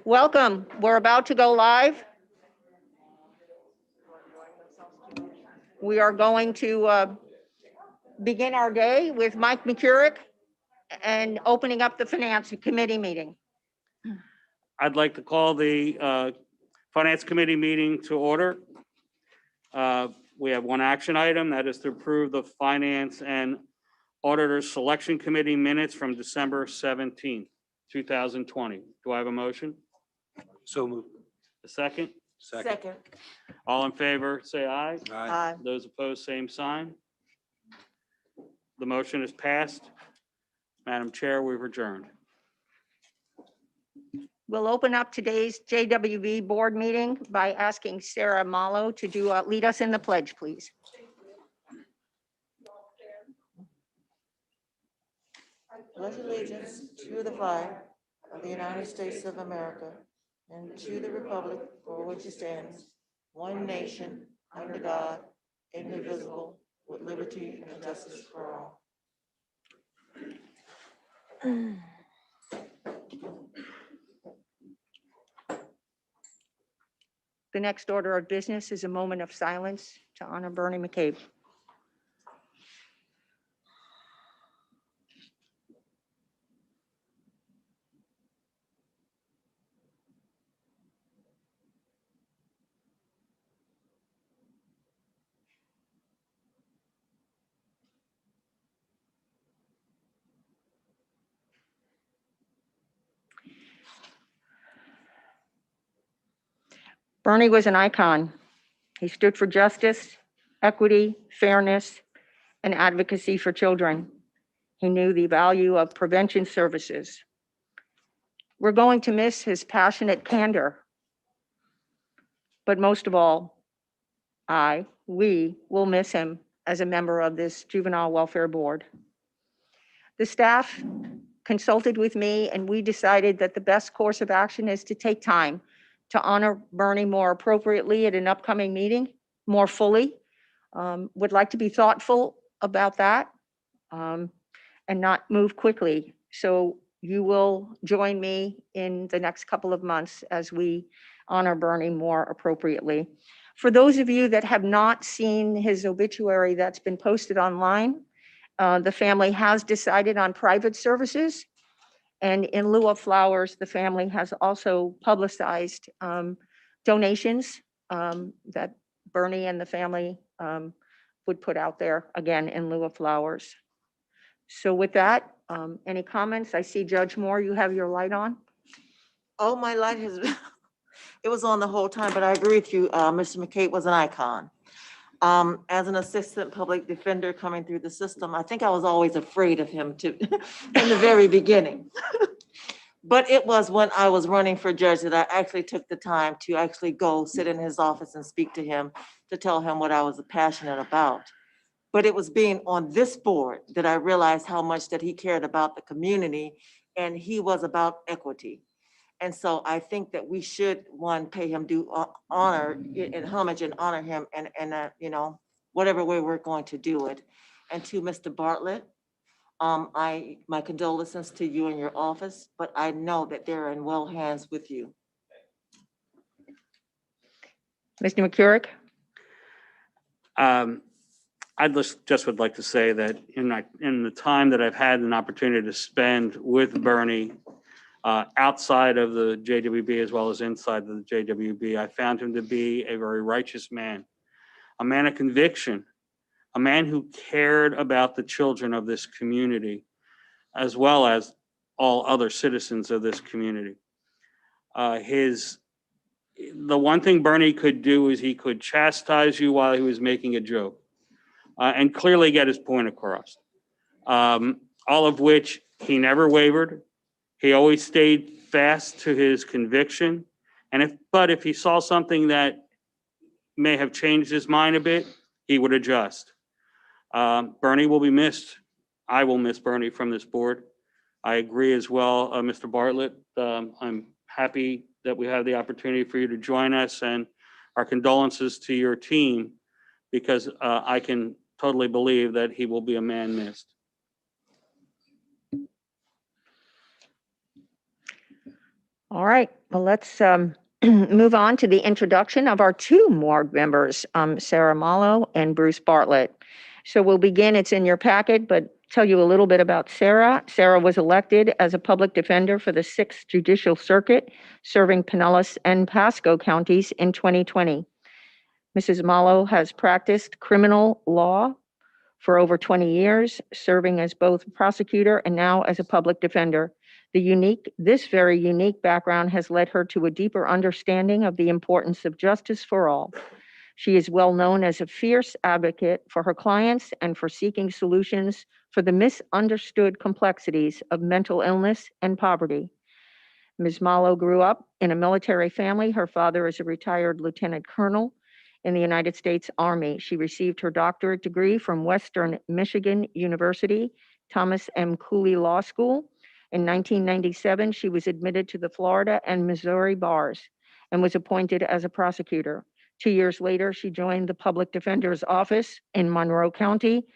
Welcome. We're about to go live. We are going to begin our day with Mike McCurrick and opening up the Finance Committee meeting. I'd like to call the Finance Committee meeting to order. We have one action item, that is to approve the Finance and Auditor Selection Committee minutes from December 17th, 2020. Do I have a motion? So moved. A second? Second. All in favor, say aye. Aye. Those opposed, same sign. The motion is passed. Madam Chair, we've adjourned. We'll open up today's JWB board meeting by asking Sarah Malo to lead us in the pledge, please. Pledge allegiance to the flag of the United States of America and to the republic for which it stands, one nation, under God, indivisible, with liberty and justice for all. The next order of business is a moment of silence to honor Bernie McCabe. Bernie was an icon. He stood for justice, equity, fairness, and advocacy for children. He knew the value of prevention services. We're going to miss his passionate candor. But most of all, we will miss him as a member of this Juvenile Welfare Board. The staff consulted with me and we decided that the best course of action is to take time to honor Bernie more appropriately at an upcoming meeting, more fully. Would like to be thoughtful about that and not move quickly. So you will join me in the next couple of months as we honor Bernie more appropriately. For those of you that have not seen his obituary that's been posted online, the family has decided on private services. And in lieu of flowers, the family has also publicized donations that Bernie and the family would put out there, again, in lieu of flowers. So with that, any comments? I see Judge Moore, you have your light on. Oh, my light has, it was on the whole time, but I agree with you, Mr. McCabe was an icon. As an assistant public defender coming through the system, I think I was always afraid of him in the very beginning. But it was when I was running for judge that I actually took the time to actually go sit in his office and speak to him to tell him what I was passionate about. But it was being on this board that I realized how much that he cared about the community and he was about equity. And so I think that we should, one, pay him due honor and homage and honor him and you know, whatever way we're going to do it. And to Mr. Bartlett, my condolences to you and your office, but I know that they're in well hands with you. Mr. McCurrick? I just would like to say that in the time that I've had an opportunity to spend with Bernie outside of the JWB as well as inside the JWB, I found him to be a very righteous man, a man of conviction, a man who cared about the children of this community, as well as all other citizens of this community. The one thing Bernie could do is he could chastise you while he was making a joke and clearly get his point across, all of which he never wavered. He always stayed fast to his conviction. But if he saw something that may have changed his mind a bit, he would adjust. Bernie will be missed. I will miss Bernie from this board. I agree as well, Mr. Bartlett. I'm happy that we have the opportunity for you to join us, and our condolences to your team, because I can totally believe that he will be a man missed. All All right, well, let's move on to the introduction of our two board members, Sarah Malo and Bruce Bartlett. So we'll begin, it's in your packet, but tell you a little bit about Sarah. Sarah was elected as a public defender for the 6th Judicial Circuit, serving Pinellas and Pasco counties in 2020. Mrs. Malo has practiced criminal law for over 20 years, serving as both prosecutor and now as a public defender. This very unique background has led her to a deeper understanding of the importance of justice for all. She is well known as a fierce advocate for her clients and for seeking solutions for the misunderstood complexities of mental illness and poverty. Ms. Malo grew up in a military family. Her father is a retired lieutenant colonel in the United States Army. She received her doctorate degree from Western Michigan University, Thomas M. Cooley Law School. In 1997, she was admitted to the Florida and Missouri bars and was appointed as a prosecutor. 2 years later, she joined the Public Defender's Office in Monroe County.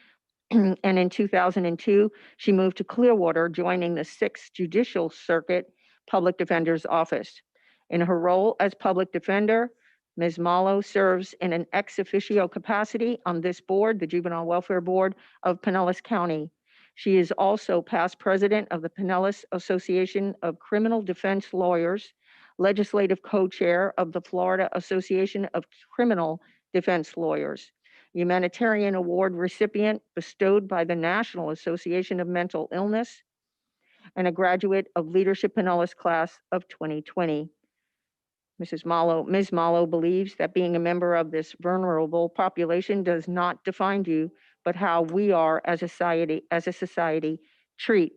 And in 2002, she moved to Clearwater, joining the 6th Judicial Circuit Public Defender's Office. In her role as public defender, Ms. Malo serves in an ex officio capacity on this board, the Juvenile Welfare Board of Pinellas County. She is also past president of the Pinellas Association of Criminal Defense Lawyers, legislative co-chair of the Florida Association of Criminal Defense Lawyers, humanitarian award recipient bestowed by the National Association of Mental Illness, and a graduate of Leadership Pinellas class of 2020. Ms. Malo believes that being a member of this vulnerable population does not define you, but how we are as a society treat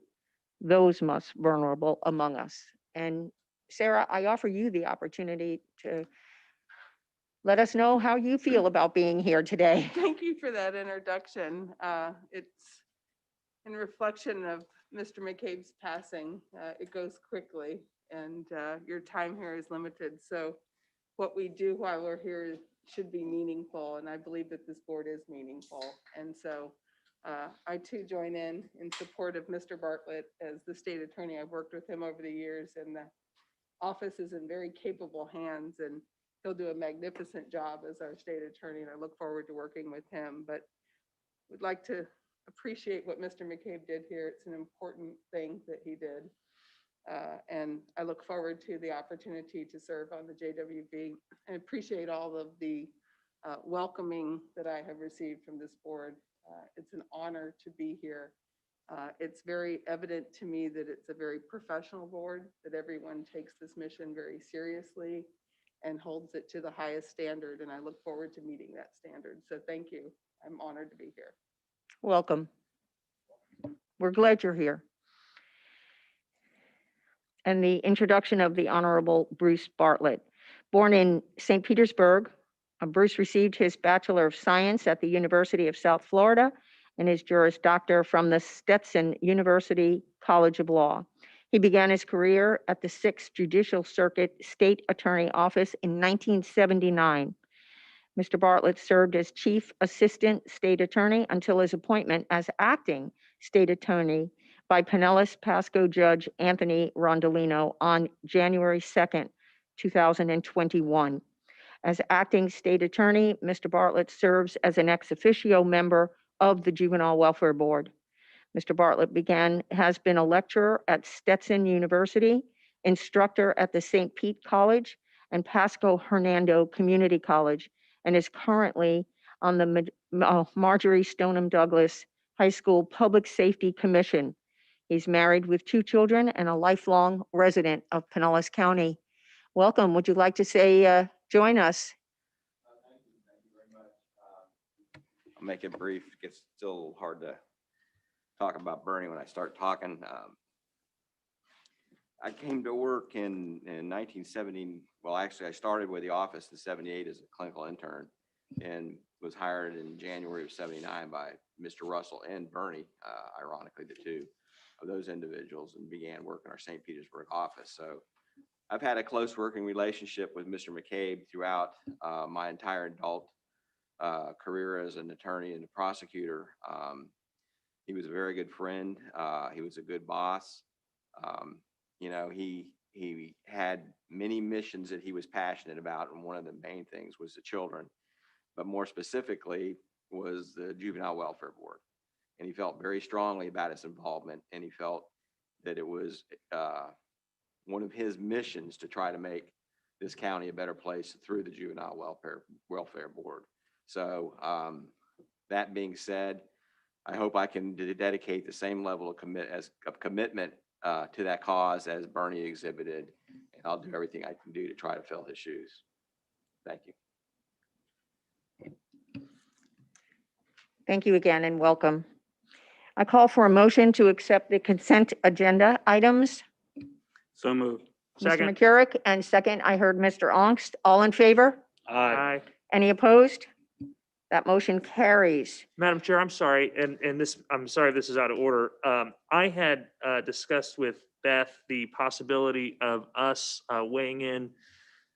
those most vulnerable among us. And Sarah, I offer you the opportunity to let us know how you feel about being here today. Thank you for that introduction. It's in reflection of Mr. McCabe's passing. It goes quickly, and your time here is limited. So what we do while we're here should be meaningful, and I believe that this board is meaningful. And so I too join in support of Mr. Bartlett as the state attorney. I've worked with him over the years, and the office is in very capable hands, and he'll do a magnificent job as our state attorney, and I look forward to working with him. But would like to appreciate what Mr. McCabe did here. It's an important thing that he did. And I look forward to the opportunity to serve on the JWB. I appreciate all of the welcoming that I have received from this board. It's an honor to be here. It's very evident to me that it's a very professional board, that everyone takes this mission very seriously and holds it to the highest standard. And I look forward to meeting that standard. So thank you. I'm honored to be here. Welcome. We're glad you're here. And the introduction of the Honorable Bruce Bartlett. Born in St. Petersburg, Bruce received his Bachelor of Science at the University of South Florida and his Juris Doctor from the Stetson University College of Law. He began his career at the 6th Judicial Circuit State Attorney Office in 1979. Mr. Bartlett served as Chief Assistant State Attorney until his appointment as Acting State Attorney by Pinellas Pasco Judge Anthony Rondolino on January 2nd, 2021. As Acting State Attorney, Mr. Bartlett serves as an ex officio member of the Juvenile Welfare Board. Mr. Bartlett has been a lecturer at Stetson University, instructor at the St. Pete College and Pasco Hernando Community College, and is currently on the Marjorie Stoneham Douglas High School Public Safety Commission. He's married with 2 children and a lifelong resident of Pinellas County. Welcome. Would you like to join us? Thank you very much. I'll make it brief. It gets still a little hard to talk about Bernie when I start talking. I came to work in 1970. Well, actually, I started with the office in 78 as a clinical intern and was hired in January of 79 by Mr. Russell and Bernie, ironically, the two of those individuals, and began work in our St. Petersburg office. So I've had a close working relationship with Mr. McCabe throughout my entire adult career as an attorney and a prosecutor. He was a very good friend. He was a good boss. You know, he he had many missions that he was passionate about, and one of the main things was the children, but more specifically was the Juvenile Welfare Board. And he felt very strongly about his involvement, and he felt that it was one of his missions to try to make this county a better place through the Juvenile Welfare Board. So that being said, I hope I can dedicate the same level of commitment to that cause as Bernie exhibited, and I'll do everything I can do to try to fill his shoes. Thank you. Thank you again and welcome. I call for a motion to accept the consent agenda items. So moved. Mr. Second. McCurrick, and second, I heard Mr. Ongst. All in favor? Aye. Any opposed? That motion carries. Madam Chair, I'm sorry, and this, I'm sorry if this is out of order. I had discussed with Beth the possibility of us weighing in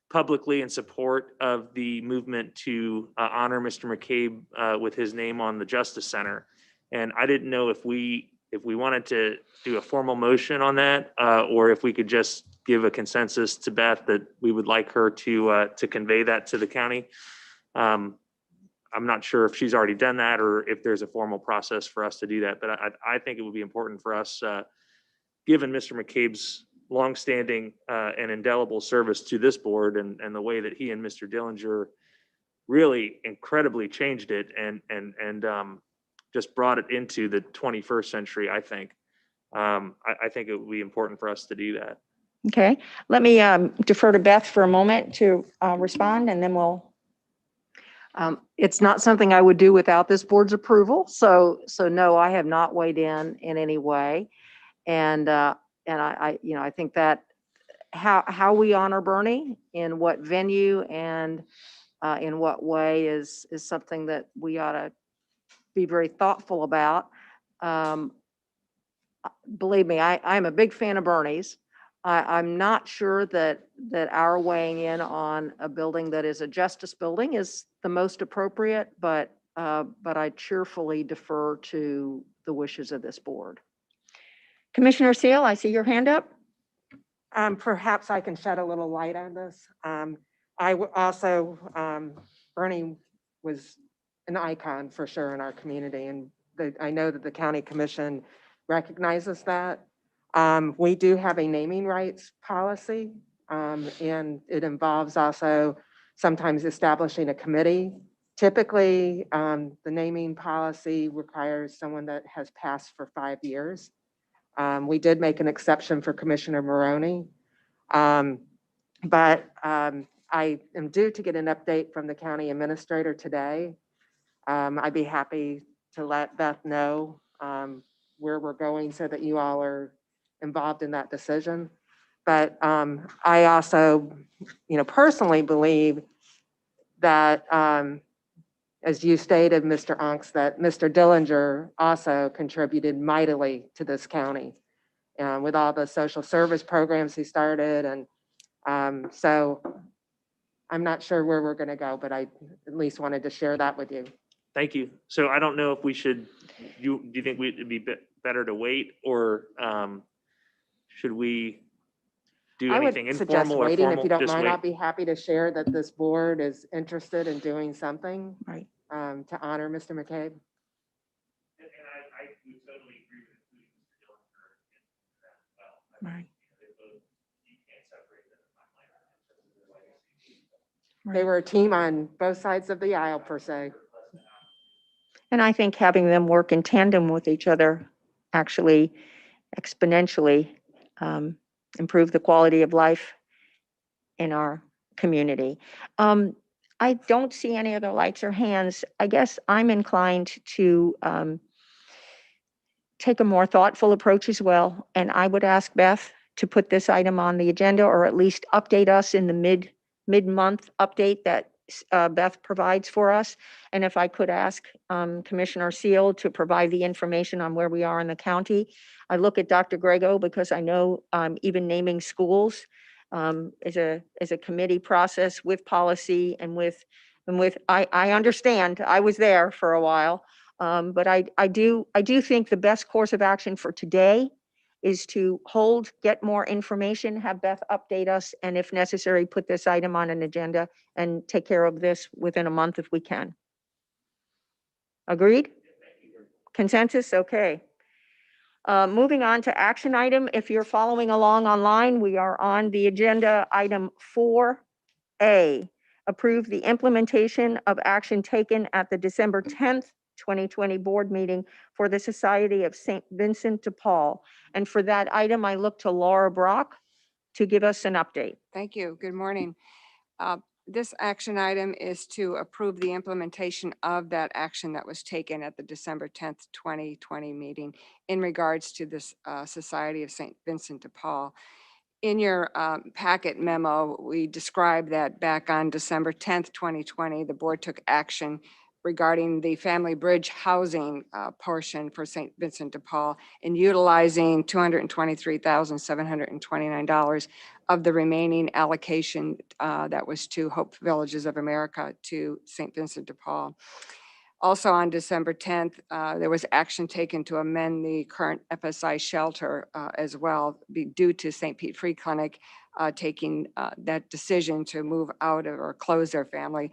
publicly in support of the movement to honor Mr. McCabe with his name on the Justice Center. And I didn't know if we wanted to do a formal motion on that, or if we could just give a consensus to Beth that we would like her to convey that to the county. I'm not sure if she's already done that or if there's a formal process for us to do that, but I think it would be important for us, given Mr. McCabe's longstanding and indelible service to this board and the way that he and Mr. Dillinger really incredibly changed it and just brought it into the 21st century, I think. I think it would be important for us to do that. Okay, let me defer to Beth for a moment to respond, and then we'll. It's not something I would do without this board's approval. So no, I have not weighed in any way. And I think that how we honor Bernie, in what venue and in what way is something that we ought to be very thoughtful about. Believe me, I'm a big fan of Bernie's. I'm not sure that our weighing in on a building that is a justice building is the most appropriate, but I cheerfully defer to the wishes of this board. Commissioner Seal, I see your hand up. Perhaps I can shed a little light on this. Bernie was an icon for sure in our community, and I know that the county commission recognizes that. We do have a naming rights policy, and it involves also sometimes establishing a committee. Typically, the naming policy requires someone that has passed for 5 years. We did make an exception for Commissioner Maroney. But I am due to get an update from the county administrator today. I'd be happy to let Beth know where we're going so that you all are involved in that decision. But I also, personally believe that, as you stated, Mr. Onks, that Mr. Dillinger also contributed mightily to this county with all the social service programs he started. And so I'm not sure where we're going to go, but I at least wanted to share that with you. Thank you. So I don't know if we should, do you think it'd be better to wait, or should we do I would anything suggest informal or waiting. If formal? you don't Just mind, wait. I'll be happy to share that this board is interested in doing something Right. To honor Mr. McCabe. And I would totally agree with including Mr. Dillinger in that as well. Right. You can't separate them in my mind in terms of their legacy. They were a team on both sides of the aisle, per se. And I think having them work in tandem with each other actually exponentially improve the quality of life in our community. I don't see any other lights or hands. I guess I'm inclined to take a more thoughtful approach as well. And I would ask Beth to put this item on the agenda, or at least update us in the mid-month update that Beth provides for us. And if I could ask Commissioner Seal to provide the information on where we are in the county. I look at Dr. Grego because I know even naming schools is a committee process with policy and with I understand, I was there for a while. But I do think the best course of action for today is to hold, get more information, have Beth update us, and if necessary, put this item on an agenda and take care of this within a month if we can. Agreed? Consensus? Okay. Moving on to action item, if you're following along online, we are on the agenda item 4A. Approve the implementation of action taken at the December 10th, 2020 board meeting for the Society of St. Vincent de Paul. And for that item, I look to Laura Brock to give us an update. Thank you. Good morning. This action item is to approve the implementation of that action that was taken at the December 10th, 2020 meeting in regards to this Society of St. Vincent de Paul. In your packet memo, we described that back on December 10th, 2020, the board took action regarding the Family Bridge housing portion for St. Vincent de Paul and utilizing $223,729 of the remaining allocation that was to Hope Villages of America to St. Vincent de Paul. Also on December 10th, there was action taken to amend the current FSI shelter as well, due to St. Pete Free Clinic taking that decision to move out of or close their family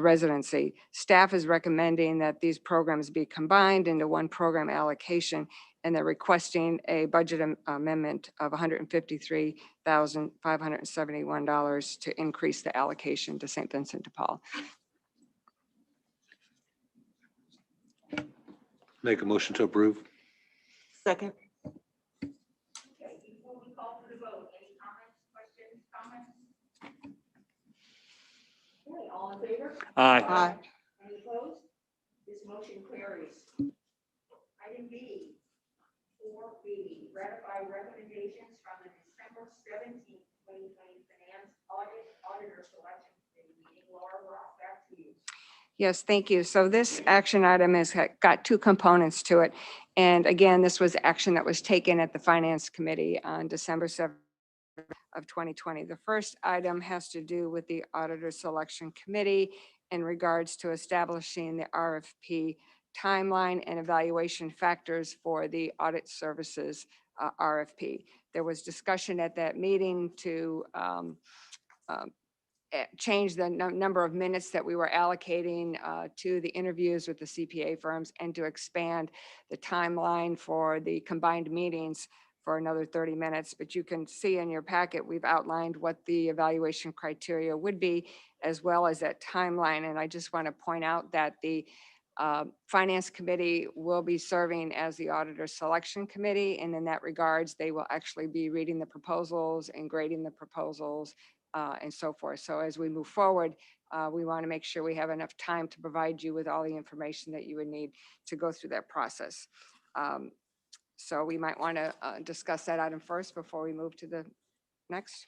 residency. Staff is recommending that these programs be combined into one program allocation, and they're requesting a budget amendment of $153,571 to increase the allocation to St. Vincent de Paul. Make a motion to approve. Second. Okay, before we call for the vote, any comments, questions, comments? Okay, all in favor? Aye. Aye. Any opposed? This motion carries. Item B, 4B, ratify recommendations from the December 17th, 2020 Finance Auditor Selection Committee meeting. Laura Ross, back to you. Yes, thank you. So this action item has got two components to it. And again, this was action that was taken at the Finance Committee on December 7th of 2020. The first item has to do with the Auditor Selection Committee in regards to establishing the RFP timeline and evaluation factors for the audit services RFP. There was discussion at that meeting to change the number of minutes that we were allocating to the interviews with the CPA firms and to expand the timeline for the combined meetings for another 30 minutes. But you can see in your packet, we've outlined what the evaluation criteria would be, as well as that timeline. And I just want to point out that the Finance Committee will be serving as the Auditor Selection Committee. And in that regards, they will actually be reading the proposals and grading the proposals and so forth. So as we move forward, we want to make sure we have enough time to provide you with all the information that you would need to go through that process. So we might want to discuss that item first before we move to the next.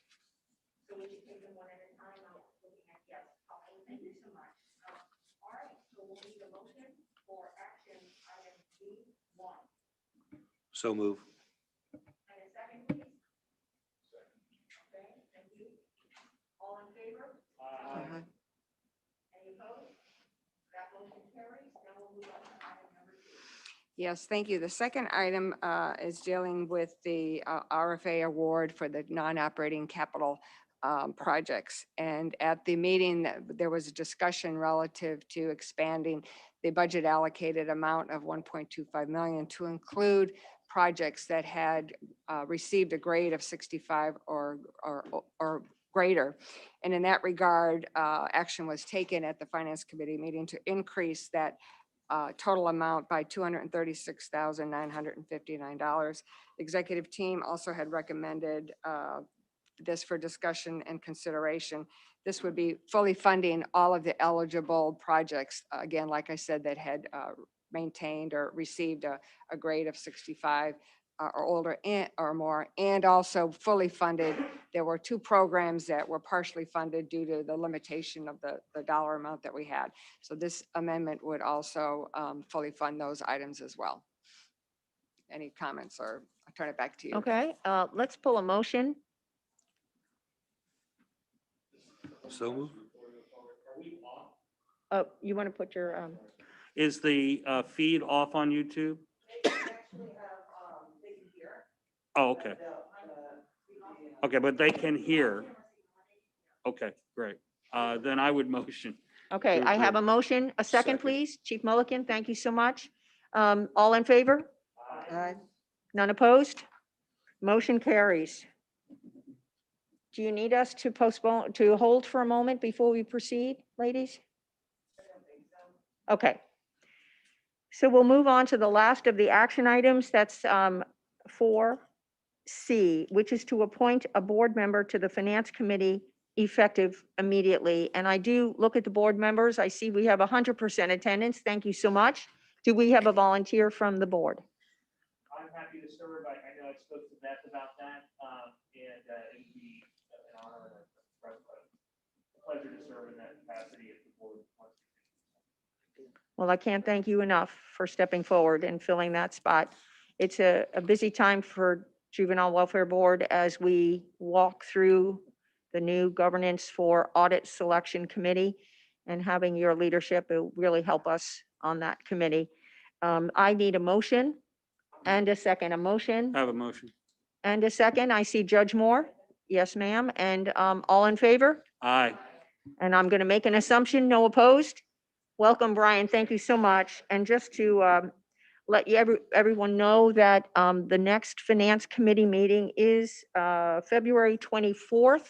So we should take them one at a time. I'm looking at, yes, okay, thank you so much. All right, so we'll need a motion for action item B1. So move. And a second, please. Okay, thank you. All in favor? Aye. Any opposed? That motion carries. Now we'll move on to item number 2. Yes, thank you. The second item is dealing with the RFA award for the non-operating capital projects. And at the meeting, there was a discussion relative to expanding the budget allocated amount of 1.25 million to include projects that had received a grade of 65 or greater. And in that regard, action was taken at the Finance Committee meeting to increase that total amount by $236,959. Executive team also had recommended this for discussion and consideration. This would be fully funding all of the eligible projects, again, like I said, that had maintained or received a grade of 65 or older or more, and also fully funded. There were 2 programs that were partially funded due to the limitation of the dollar amount that we had. So this amendment would also fully fund those items as well. Any comments, or I'll turn it back to you. Okay, let's pull a motion. So move. You want to put your, Is the feed off on YouTube? they can hear. Oh, okay. Okay, but they can hear. Okay, great. Then I would motion. Okay, To I have a approve. motion. A second, Second. please. Chief Mulligan, thank you so much. All in favor? Aye. None opposed? Motion carries. Do you need us to postpone, to hold for a moment before we proceed, ladies? Okay. So we'll move on to the last of the action items. That's 4C, which is to appoint a board member to the Finance Committee effective immediately. And I do look at the board members. I see we have 100% attendance. Thank you so much. Do we have a volunteer from the board? I'm happy to serve. I know I spoke to Beth about that, and it would be an honor and a pleasure to serve in that capacity if the board wants to. Well, I can't thank you enough for stepping forward and filling that spot. It's a busy time for Juvenile Welfare Board as we walk through the new governance for Audit Selection Committee, and having your leadership will really help us on that committee. I need a motion and a second. A motion I have a motion. and a second. I see Judge Moore. Yes, ma'am. And all in favor? Aye. And I'm going to make an assumption, no opposed. Welcome, Brian. Thank you so much. And just to let everyone know that the next Finance Committee meeting is February 24th.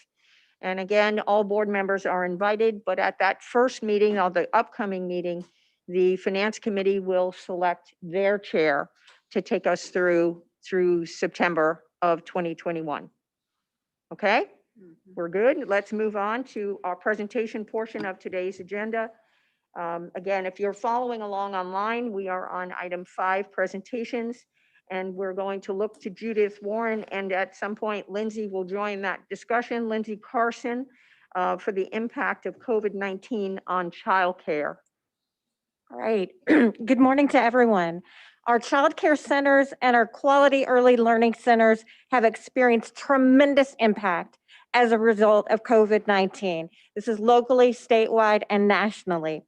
And again, all board members are invited, but at that first meeting, or the upcoming meeting, the Finance Committee will select their chair to take us through September of 2021. Okay? We're good. Let's move on to our presentation portion of today's agenda. Again, if you're following along online, we are on item 5, presentations, and we're going to look to Judith Warren, and at some point, Lindsay will join that discussion, Lindsay Carson, for the impact of COVID-19 on childcare. All right. Good morning to everyone. Our child care centers and our quality early learning centers have experienced tremendous impact as a result of COVID-19. This is locally, statewide, and nationally.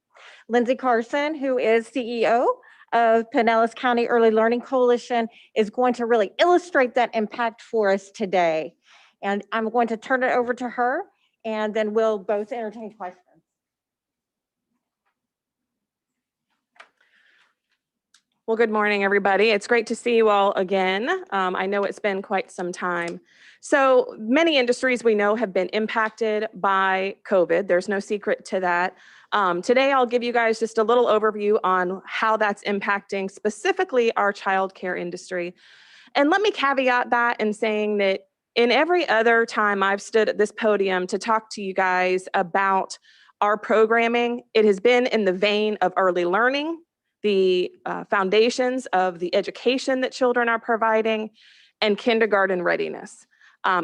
Lindsay Carson, who is CEO of Pinellas County Early Learning Coalition, is going to really illustrate that impact for us today. And I'm going to turn it over to her, and then we'll both entertain questions. Well, good morning, everybody. It's great to see you all again. I know it's been quite some time. So many industries we know have been impacted by COVID. There's no secret to that. Today, I'll give you guys just a little overview on how that's impacting specifically our childcare industry. And let me caveat that in saying that in every other time I've stood at this podium to talk to you guys about our programming, it has been in the vein of early learning, the foundations of the education that children are providing, and kindergarten readiness.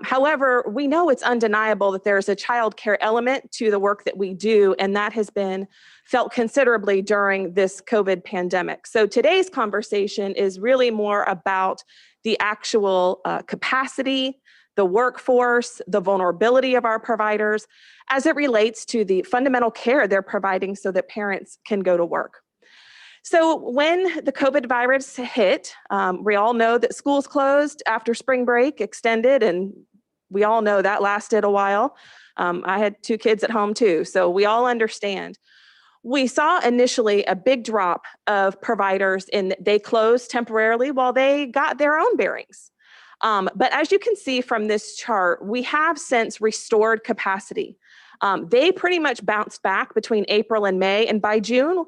However, we know it's undeniable that there's a child care element to the work that we do, and that has been felt considerably during this COVID pandemic. So today's conversation is really more about the actual capacity, the workforce, the vulnerability of our providers as it relates to the fundamental care they're providing so that parents can go to work. So when the COVID virus hit, we all know that schools closed after spring break extended, and we all know that lasted a while. I had 2 kids at home too, so we all understand. We saw initially a big drop of providers in that they closed temporarily while they got their own bearings. But as you can see from this chart, we have since restored capacity. They pretty much bounced back between April and May, and by June,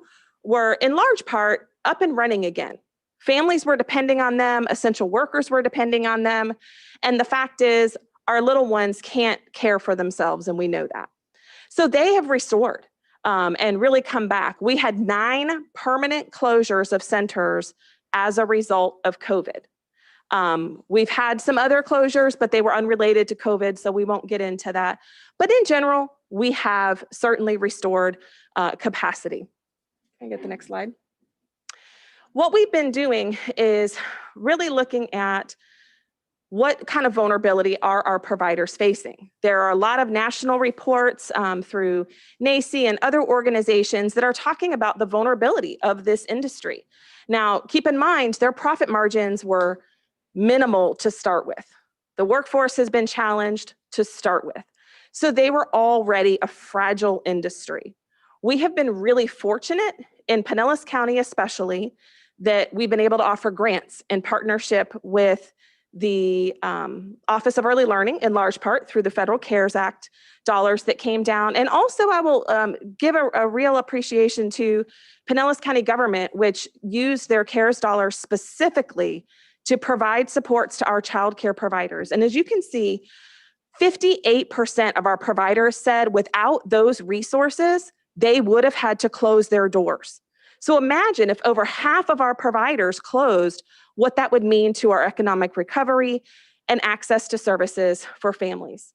were in large part up and running again. Families were depending on them, essential workers were depending on them, and the fact is our little ones can't care for themselves, and we know that. So they have restored and really come back. We had 9 permanent closures of centers as a result of COVID. We've had some other closures, but they were unrelated to COVID, so we won't get into that. But in general, we have certainly restored capacity. Can I get the next slide? What we've been doing is really looking at what kind of vulnerability are our providers facing. There are a lot of national reports through NACI and other organizations that are talking about the vulnerability of this industry. Now, keep in mind, their profit margins were minimal to start with. The workforce has been challenged to start with. So they were already a fragile industry. We have been really fortunate in Pinellas County especially that we've been able to offer grants in partnership with the Office of Early Learning, in large part through the Federal CARES Act dollars that came down. And also I will give a real appreciation to Pinellas County government, which used their CARES dollars specifically to provide supports to our childcare providers. And as you can see, 58% of our providers said without those resources, they would have had to close their doors. So imagine if over half of our providers closed, what that would mean to our economic recovery and access to services for families.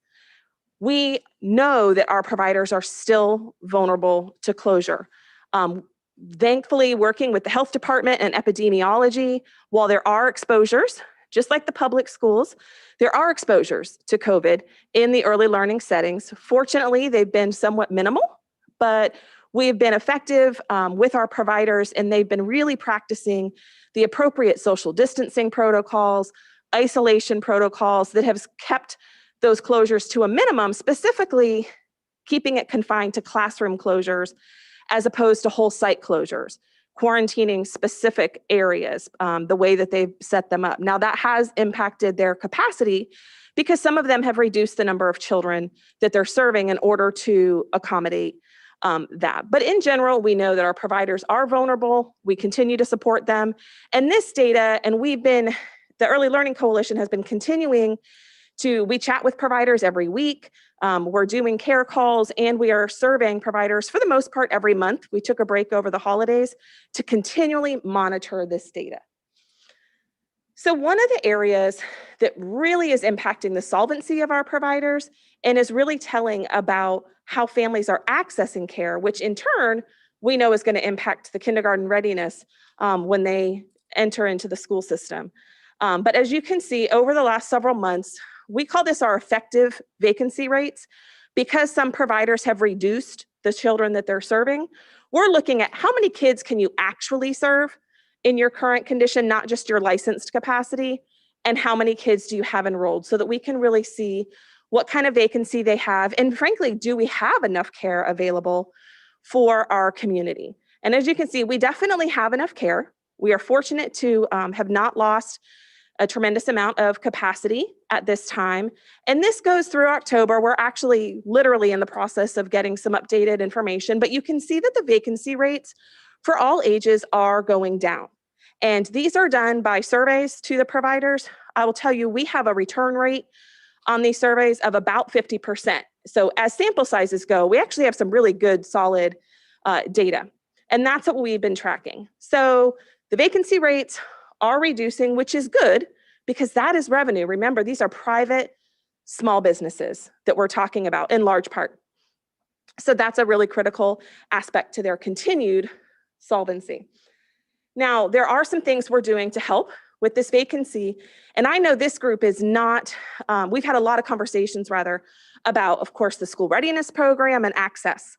We know that our providers are still vulnerable to closure. Thankfully, working with the health department and epidemiology, while there are exposures, just like the public schools, there are exposures to COVID in the early learning settings. Fortunately, they've been somewhat minimal, but we've been effective with our providers, and they've been really practicing the appropriate social distancing protocols, isolation protocols that have kept those closures to a minimum, specifically keeping it confined to classroom closures as opposed to whole site closures, quarantining specific areas, the way that they've set them up. Now that has impacted their capacity because some of them have reduced the number of children that they're serving in order to accommodate that. But in general, we know that our providers are vulnerable. We continue to support them. And this data, and the Early Learning Coalition has been continuing we chat with providers every week. We're doing care calls, and we are surveying providers for the most part every month. We took a break over the holidays to continually monitor this data. So one of the areas that really is impacting the solvency of our providers and is really telling about how families are accessing care, which in turn we know is going to impact the kindergarten readiness when they enter into the school system. But as you can see, over the last several months, we call this our effective vacancy rates. Because some providers have reduced the children that they're serving, we're looking at how many kids can you actually serve in your current condition, not just your licensed capacity, and how many kids do you have enrolled so that we can really see what kind of vacancy they have. And frankly, do we have enough care available for our community? And as you can see, we definitely have enough care. We are fortunate to have not lost a tremendous amount of capacity at this time. And this goes through October. We're actually literally in the process of getting some updated information, but you can see that the vacancy rates for all ages are going down. And these are done by surveys to the providers. I will tell you, we have a return rate on these surveys of about 50%. So as sample sizes go, we actually have some really good, solid data. And that's what we've been tracking. So the vacancy rates are reducing, which is good because that is revenue. Remember, these are private small businesses that we're talking about in large part. So that's a really critical aspect to their continued solvency. Now, there are some things we're doing to help with this vacancy. And I know this group is not, we've had a lot of conversations rather about, of course, the school readiness program and access.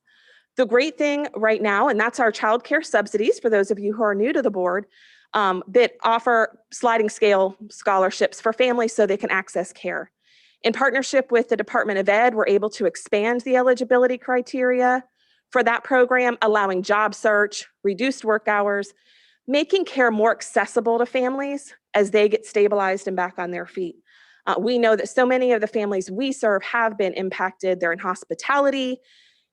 The great thing right now, and that's our childcare subsidies for those of you who are new to the board, that offer sliding scale scholarships for families so they can access care. In partnership with the Department of Ed, we're able to expand the eligibility criteria for that program, allowing job search, reduced work hours, making care more accessible to families as they get stabilized and back on their feet. We know that so many of the families we serve have been impacted. They're in hospitality,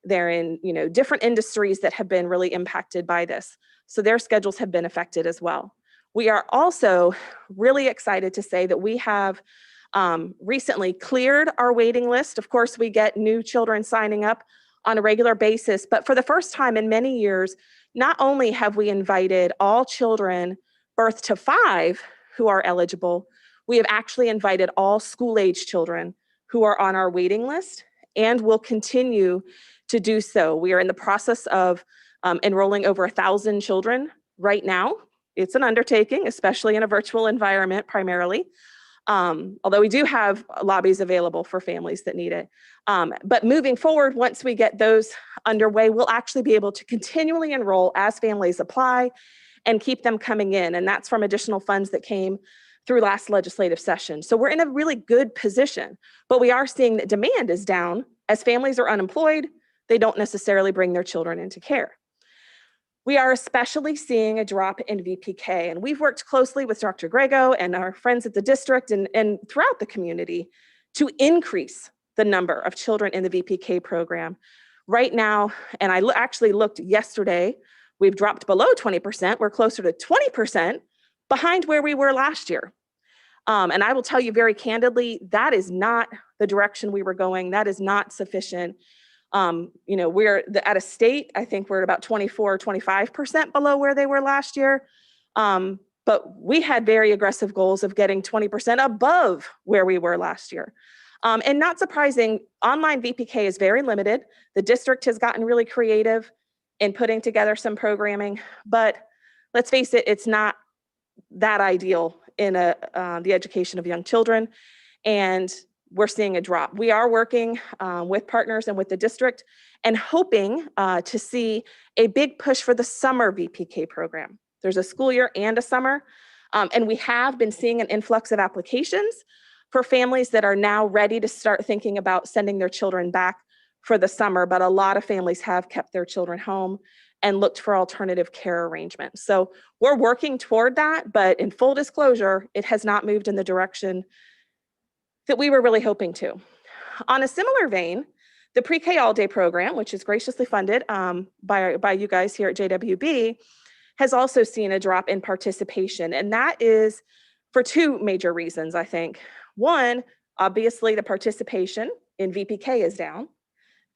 they're in different industries that have been really impacted by this. So their schedules have been affected as well. We are also really excited to say that we have recently cleared our waiting list. Of course, we get new children signing up on a regular basis, but for the first time in many years, not only have we invited all children birth to 5 who are eligible, we have actually invited all school-age children who are on our waiting list and will continue to do so. We are in the process of enrolling over 1,000 children right now. It's an undertaking, especially in a virtual environment primarily. Although we do have lobbies available for families that need it. But moving forward, once we get those underway, we'll actually be able to continually enroll as families apply and keep them coming in. And that's from additional funds that came through last legislative session. So we're in a really good position, but we are seeing that demand is down as families are unemployed. They don't necessarily bring their children into care. We are especially seeing a drop in VPK, and we've worked closely with Dr. Grego and our friends at the district and throughout the community to increase the number of children in the VPK program. Right now, and I actually looked yesterday, we've dropped below 20%. We're closer to 20% behind where we were last year. And I will tell you very candidly, that is not the direction we were going. That is not sufficient. We're at a state, I think we're at about 24 or 25% below where they were last year. But we had very aggressive goals of getting 20% above where we were last year. And not surprising, online VPK is very limited. The district has gotten really creative in putting together some programming, but let's face it, it's not that ideal in the education of young children. And we're seeing a drop. We are working with partners and with the district and hoping to see a big push for the summer VPK program. There's a school year and a summer, and we have been seeing an influx of applications for families that are now ready to start thinking about sending their children back for the summer, but a lot of families have kept their children home and looked for alternative care arrangements. So we're working toward that, but in full disclosure, it has not moved in the direction that we were really hoping to. On a similar vein, the pre-K all-day program, which is graciously funded by you guys here at JWB, has also seen a drop in participation. And that is for two major reasons, I think. One, obviously the participation in VPK is down.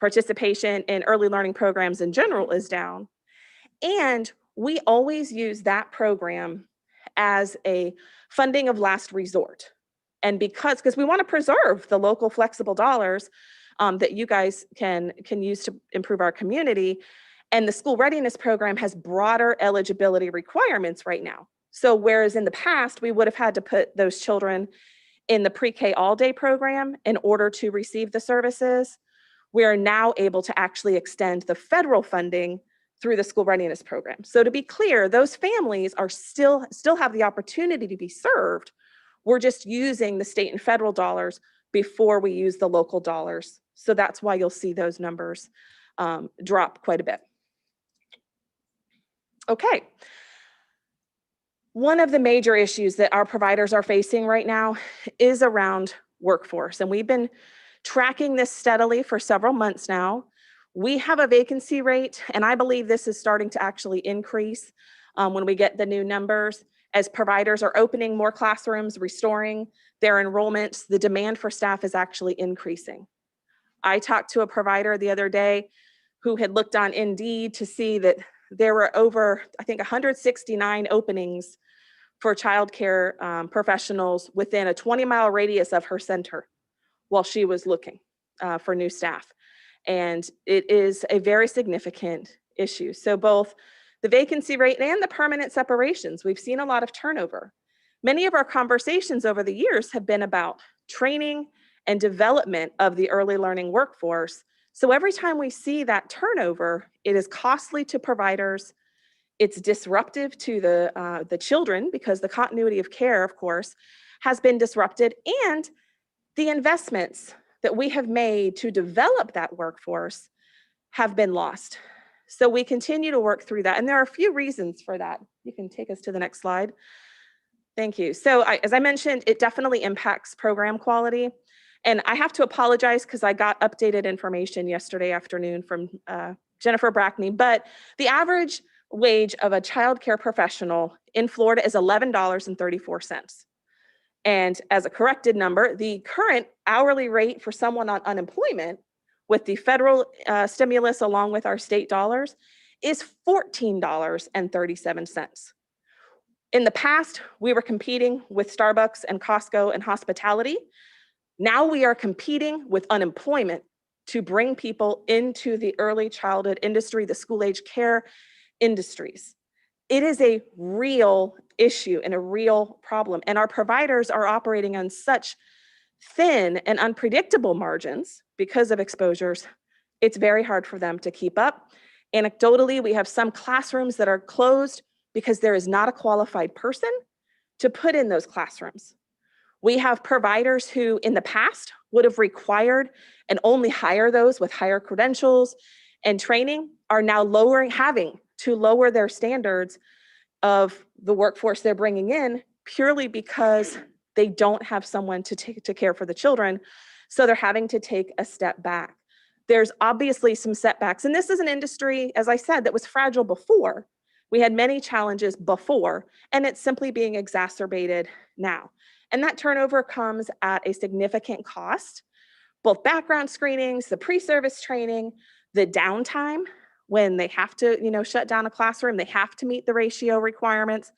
Participation in early learning programs in general is down. And we always use that program as a funding of last resort. And because we want to preserve the local flexible dollars that you guys can use to improve our community. And the school readiness program has broader eligibility requirements right now. So whereas in the past, we would have had to put those children in the pre-K all-day program in order to receive the services, we are now able to actually extend the federal funding through the school readiness program. So to be clear, those families are still have the opportunity to be served. We're just using the state and federal dollars before we use the local dollars. So that's why you'll see those numbers drop quite a bit. Okay. One of the major issues that our providers are facing right now is around workforce. And we've been tracking this steadily for several months now. We have a vacancy rate, and I believe this is starting to actually increase when we get the new numbers. As providers are opening more classrooms, restoring their enrollments, the demand for staff is actually increasing. I talked to a provider the other day who had looked on Indeed to see that there were over, I think, 169 openings for childcare professionals within a 20-mile radius of her center while she was looking for new staff. And it is a very significant issue. So both the vacancy rate and the permanent separations, we've seen a lot of turnover. Many of our conversations over the years have been about training and development of the early learning workforce. So every time we see that turnover, it is costly to providers. It's disruptive to the children because the continuity of care, of course, has been disrupted, and the investments that we have made to develop that workforce have been lost. So we continue to work through that. And there are a few reasons for that. You can take us to the next slide. Thank you. So as I mentioned, it definitely impacts program quality. And I have to apologize because I got updated information yesterday afternoon from Jennifer Brackney, but the average wage of a childcare professional in Florida is $11.34. And as a corrected number, the current hourly rate for someone on unemployment with the federal stimulus along with our state dollars is $14.37. In the past, we were competing with Starbucks and Costco and hospitality. Now we are competing with unemployment to bring people into the early childhood industry, the school-age care industries. It is a real issue and a real problem. And our providers are operating on such thin and unpredictable margins because of exposures. It's very hard for them to keep up. Anecdotally, we have some classrooms that are closed because there is not a qualified person to put in those classrooms. We have providers who in the past would have required and only hire those with higher credentials and training are now having to lower their standards of the workforce they're bringing in purely because they don't have someone to care for the children. So they're having to take a step back. There's obviously some setbacks. And this is an industry, as I said, that was fragile before. We had many challenges before, and it's simply being exacerbated now. And that turnover comes at a significant cost, both background screenings, the pre-service training, the downtime when they have to, shut down a classroom, they have to meet the ratio requirements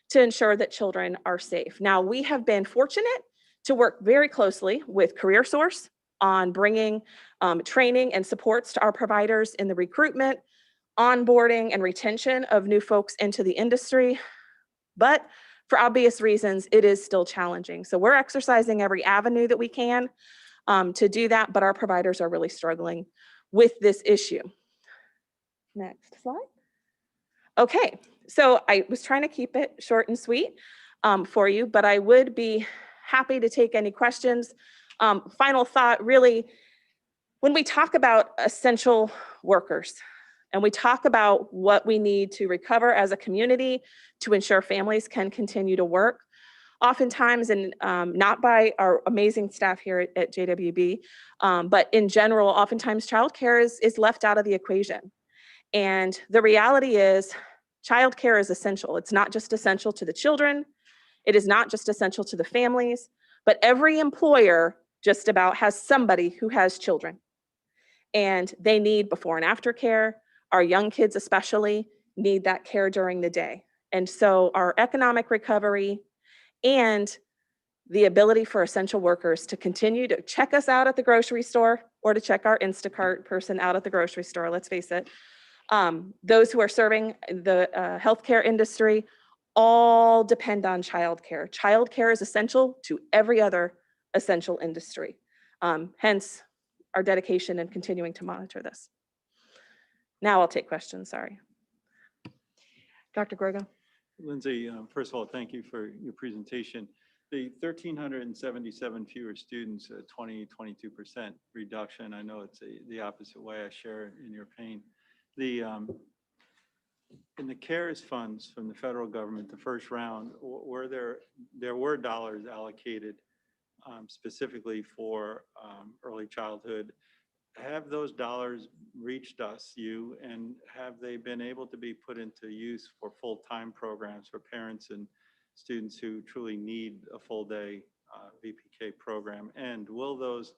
to ensure that children are safe. Now, we have been fortunate to work very closely with CareerSource on bringing training and supports to our providers in the recruitment, onboarding, and retention of new folks into the industry. But for obvious reasons, it is still challenging. So we're exercising every avenue that we can to do that, but our providers are really struggling with this issue. Next slide. Okay, so I was trying to keep it short and sweet for you, but I would be happy to take any questions. Final thought, really, when we talk about essential workers and we talk about what we need to recover as a community to ensure families can continue to work, oftentimes, and not by our amazing staff here at JWB, but in general, oftentimes childcare is left out of the equation. And the reality is childcare is essential. It's not just essential to the children. It is not just essential to the families, but every employer just about has somebody who has children. And they need before and after care. Our young kids especially need that care during the day. And so our economic recovery and the ability for essential workers to continue to check us out at the grocery store or to check our Instacart person out at the grocery store, let's face it, those who are serving the healthcare industry all depend on childcare. Childcare is essential to every other essential industry. Hence our dedication in continuing to monitor this. Now I'll take questions, sorry. Dr. Grego. Lindsay, first of all, thank you for your presentation. The 1,377 fewer students, 22% reduction. I know it's the opposite way. I share in your pain. In the CARES funds from the federal government, the first round, there were dollars allocated specifically for early childhood. Have those dollars reached us, and have they been able to be put into use for full-time programs for parents and students who truly need a full-day VPK program? And will those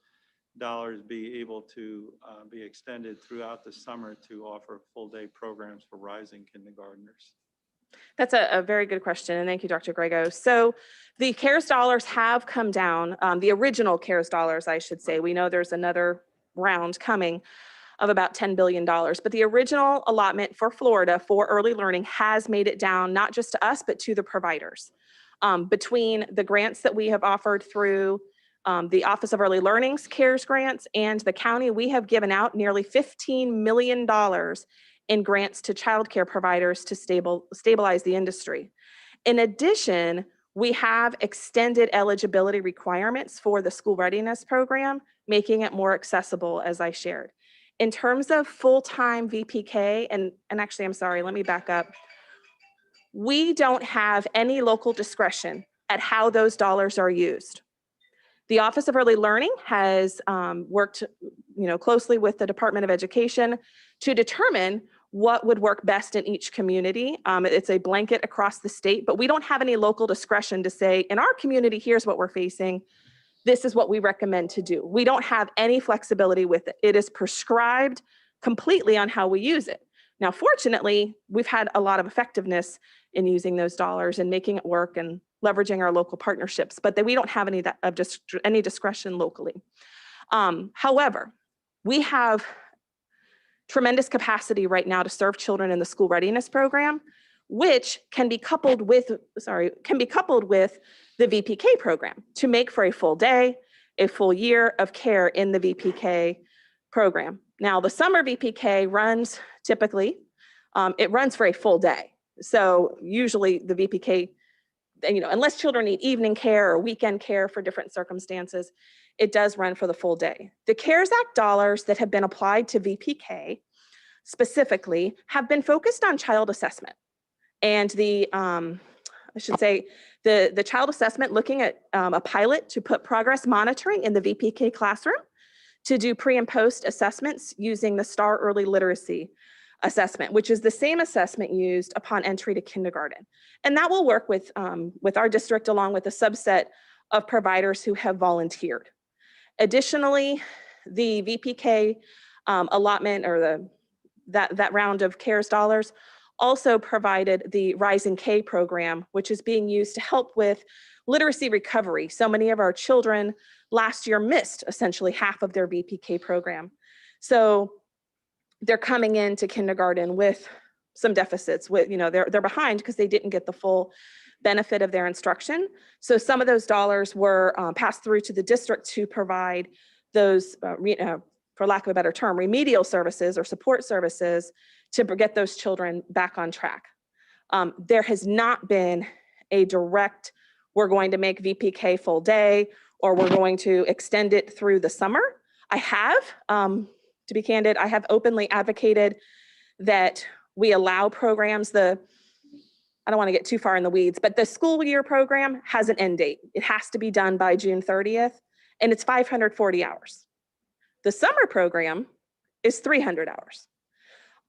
dollars be able to be extended throughout the summer to offer full-day programs for rising kindergartners? That's a very good question, and thank you, Dr. Grego. So the CARES dollars have come down, the original CARES dollars, I should say. We know there's another round coming of about $10 billion, but the original allotment for Florida for early learning has made it down, not just to us, but to the providers. Between the grants that we have offered through the Office of Early Learning's CARES grants and the county, we have given out nearly $15 million in grants to childcare providers to stabilize the industry. In addition, we have extended eligibility requirements for the school readiness program, making it more accessible, as I shared. In terms of full-time VPK, and actually, I'm sorry, let me back up. We don't have any local discretion at how those dollars are used. The Office of Early Learning has worked closely with the Department of Education to determine what would work best in each community. It's a blanket across the state, but we don't have any local discretion to say, in our community, here's what we're facing. This is what we recommend to do. We don't have any flexibility with it. It is prescribed completely on how we use it. Now, fortunately, we've had a lot of effectiveness in using those dollars and making it work and leveraging our local partnerships, but we don't have any discretion locally. However, we have tremendous capacity right now to serve children in the school readiness program, which can be coupled with the VPK program to make for a full day, a full year of care in the VPK program. Now, the summer VPK runs typically, it runs for a full day. So usually the VPK unless children need evening care or weekend care for different circumstances, it does run for the full day. The CARES Act dollars that have been applied to VPK specifically have been focused on child assessment. And I should say, the child assessment, looking at a pilot to put progress monitoring in the VPK classroom, to do pre and post assessments using the STAR Early Literacy Assessment, which is the same assessment used upon entry to kindergarten. And that will work with our district along with a subset of providers who have volunteered. Additionally, the VPK allotment or that round of CARES dollars also provided the Rising K program, which is being used to help with literacy recovery. So many of our children last year missed essentially half of their VPK program. So they're coming into kindergarten with some deficits, with, they're behind because they didn't get the full benefit of their instruction. So some of those dollars were passed through to the district to provide those, for lack of a better term, remedial services or support services to get those children back on track. There has not been a direct, we're going to make VPK full day, or we're going to extend it through the summer. I have, to be candid, I have openly advocated that we allow programs, I don't want to get too far in the weeds, but the school year program has an end date. It has to be done by June 30th, and it's 540 hours. The summer program is 300 hours.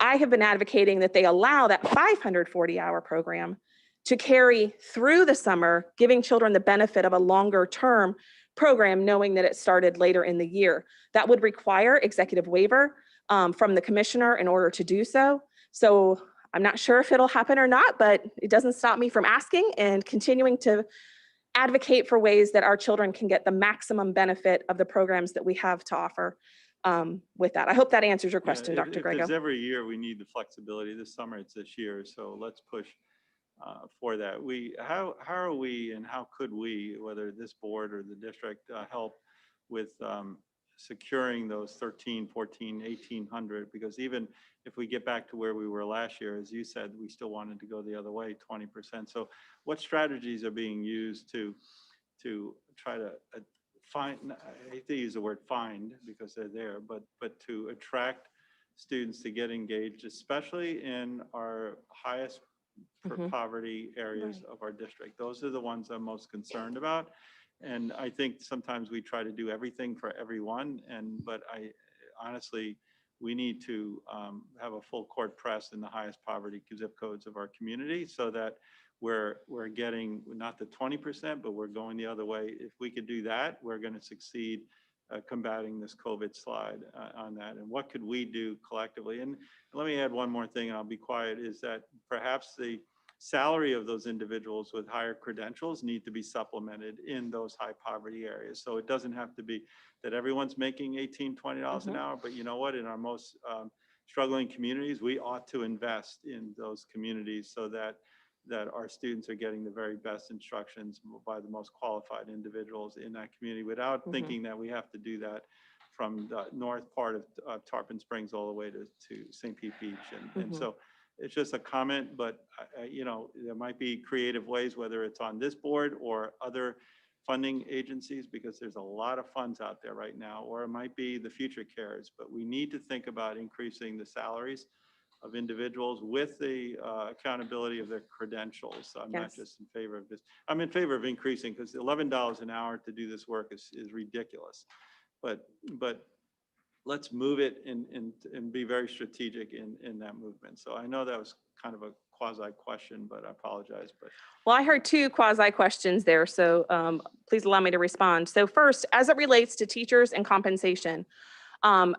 I have been advocating that they allow that 540-hour program to carry through the summer, giving children the benefit of a longer term program, knowing that it started later in the year. That would require executive waiver from the commissioner in order to do so. So I'm not sure if it'll happen or not, but it doesn't stop me from asking and continuing to advocate for ways that our children can get the maximum benefit of the programs that we have to offer with that. I hope that answers your question, Dr. If there's Grego. every year, we need the flexibility. This summer, it's this year, so let's push for that. How are we and how could we, whether this board or the district, help with securing those 13, 14, 1,800? Because even if we get back to where we were last year, as you said, we still wanted to go the other way, 20%. So what strategies are being used to try to find, I hate to use the word find because they're there, but to attract students to get engaged, especially in our highest poverty areas of our district. Those are the ones I'm most concerned about. And I think sometimes we try to do everything for everyone. But honestly, we need to have a full court press in the highest poverty zip codes of our community so that we're getting not the 20%, but we're going the other way. If we could do that, we're going to succeed combating this COVID slide on that. And what could we do collectively? And let me add one more thing, and I'll be quiet, is that perhaps the salary of those individuals with higher credentials need to be supplemented in those high poverty areas. So it doesn't have to be that everyone's making $18, $20 an hour, but you know what, in our most struggling communities, we ought to invest in those communities so that our students are getting the very best instructions by the most qualified individuals in that community without thinking that we have to do that from the north part of Tarpon Springs all the way to St. Pete Beach. And so it's just a comment, but there might be creative ways, whether it's on this board or other funding agencies, because there's a lot of funds out there right now, or it might be the future cares, but we need to think about increasing the salaries of individuals with the accountability of their credentials. I'm not just in favor of this. I'm in favor of increasing, because $11 an hour to do this work is ridiculous. But let's move it and be very strategic in that movement. So I know that was kind of a quasi question, but I apologize. Well, I heard two quasi questions there, so please allow me to respond. So first, as it relates to teachers and compensation,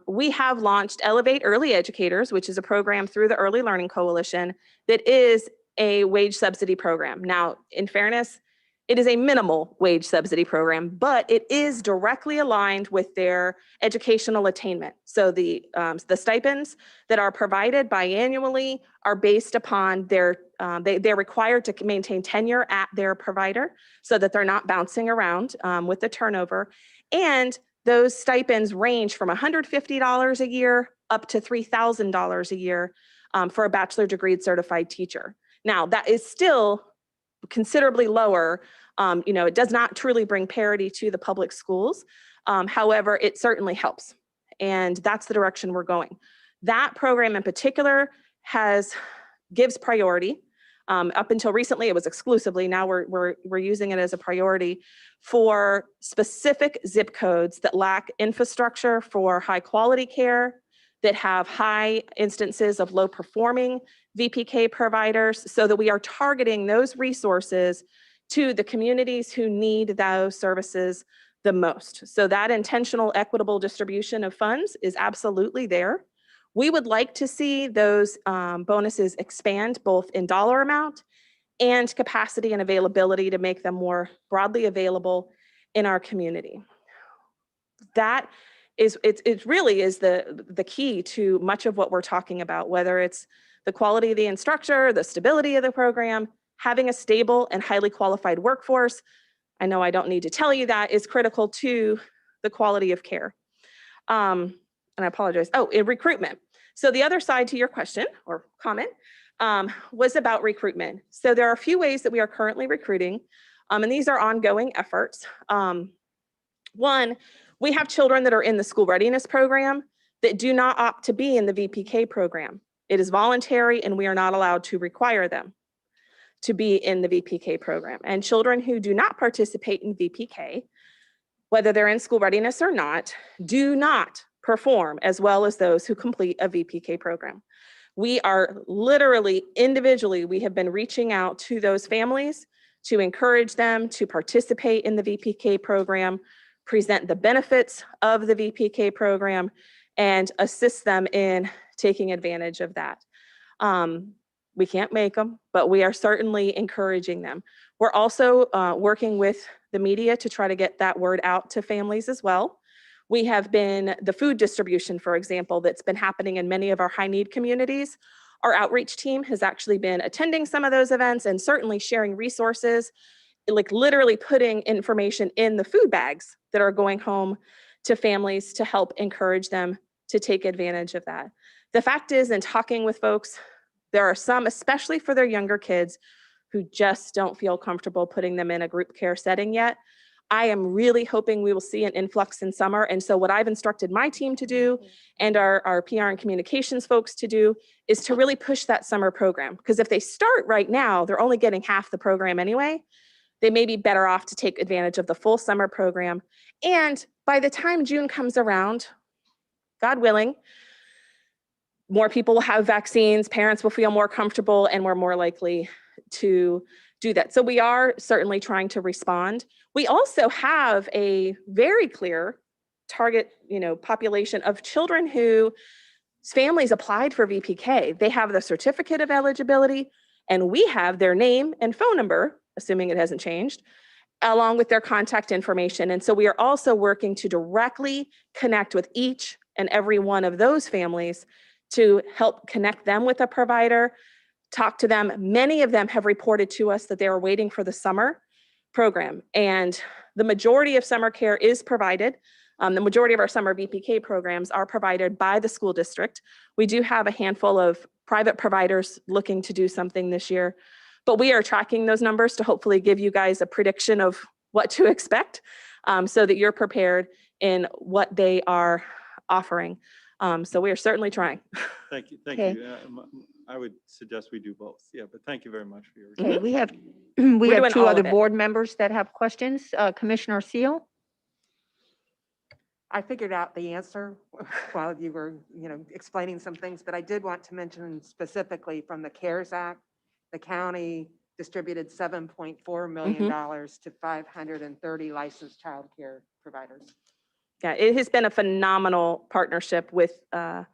we have launched Elevate Early Educators, which is a program through the Early Learning Coalition that is a wage subsidy program. Now, in fairness, it is a minimal wage subsidy program, but it is directly aligned with their educational attainment. So the stipends that are provided biannually are based upon they're required to maintain tenure at their provider so that they're not bouncing around with the turnover. And those stipends range from $150 a year up to $3,000 a year for a bachelor degree certified teacher. Now, that is still considerably lower. It does not truly bring parity to the public schools. However, it certainly helps. And that's the direction we're going. That program in particular gives priority. Up until recently, it was exclusively. Now we're using it as a priority for specific zip codes that lack infrastructure for high quality care, that have high instances of low performing VPK providers, so that we are targeting those resources to the communities who need those services the most. So that intentional equitable distribution of funds is absolutely there. We would like to see those bonuses expand both in dollar amount and capacity and availability to make them more broadly available in our community. That is, it really is the key to much of what we're talking about, whether it's the quality of the instructor, the stability of the program, having a stable and highly qualified workforce. I know I don't need to tell you that is critical to the quality of care. And I apologize. Oh, in recruitment. So the other side to your question or comment was about recruitment. So there are a few ways that we are currently recruiting, and these are ongoing efforts. One, we have children that are in the school readiness program that do not opt to be in the VPK program. It is voluntary, and we are not allowed to require them to be in the VPK program. And children who do not participate in VPK, whether they're in school readiness or not, do not perform as well as those who complete a VPK program. We are literally, individually, we have been reaching out to those families to encourage them to participate in the VPK program, present the benefits of the VPK program, and assist them in taking advantage of that. We can't make them, but we are certainly encouraging them. We're also working with the media to try to get that word out to families as well. We have been, the food distribution, for example, that's been happening in many of our high need communities. Our outreach team has actually been attending some of those events and certainly sharing resources, like literally putting information in the food bags that are going home to families to help encourage them to take advantage of that. The fact is, in talking with folks, there are some, especially for their younger kids, who just don't feel comfortable putting them in a group care setting yet. I am really hoping we will see an influx in summer. And so what I've instructed my team to do and our PR and communications folks to do is to really push that summer program. Because if they start right now, they're only getting half the program anyway. They may be better off to take advantage of the full summer program. And by the time June comes around, God willing, more people will have vaccines, parents will feel more comfortable, and we're more likely to do that. So we are certainly trying to respond. We also have a very clear target, population of children whose families applied for VPK. They have the certificate of eligibility, and we have their name and phone number, assuming it hasn't changed, along with their contact information. And so we are also working to directly connect with each and every one of those families to help connect them with a provider, talk to them. Many of them have reported to us that they are waiting for the summer program, and the majority of summer care is provided. The majority of our summer VPK programs are provided by the school district. We do have a handful of private providers looking to do something this year, but we are tracking those numbers to hopefully give you guys a prediction of what to expect, so that you're prepared in what they are offering. So we are certainly trying. Thank you. Thank Okay. you. I would suggest we do both. Yeah, but thank you very much for your. Okay, we have We're doing two all other of it. board members that have questions. Commissioner Seal? I figured out the answer while you were, explaining some things, but I did want to mention specifically from the CARES Act, the county distributed $7.4 million to 530 licensed childcare providers. Yeah, it has been a phenomenal partnership with the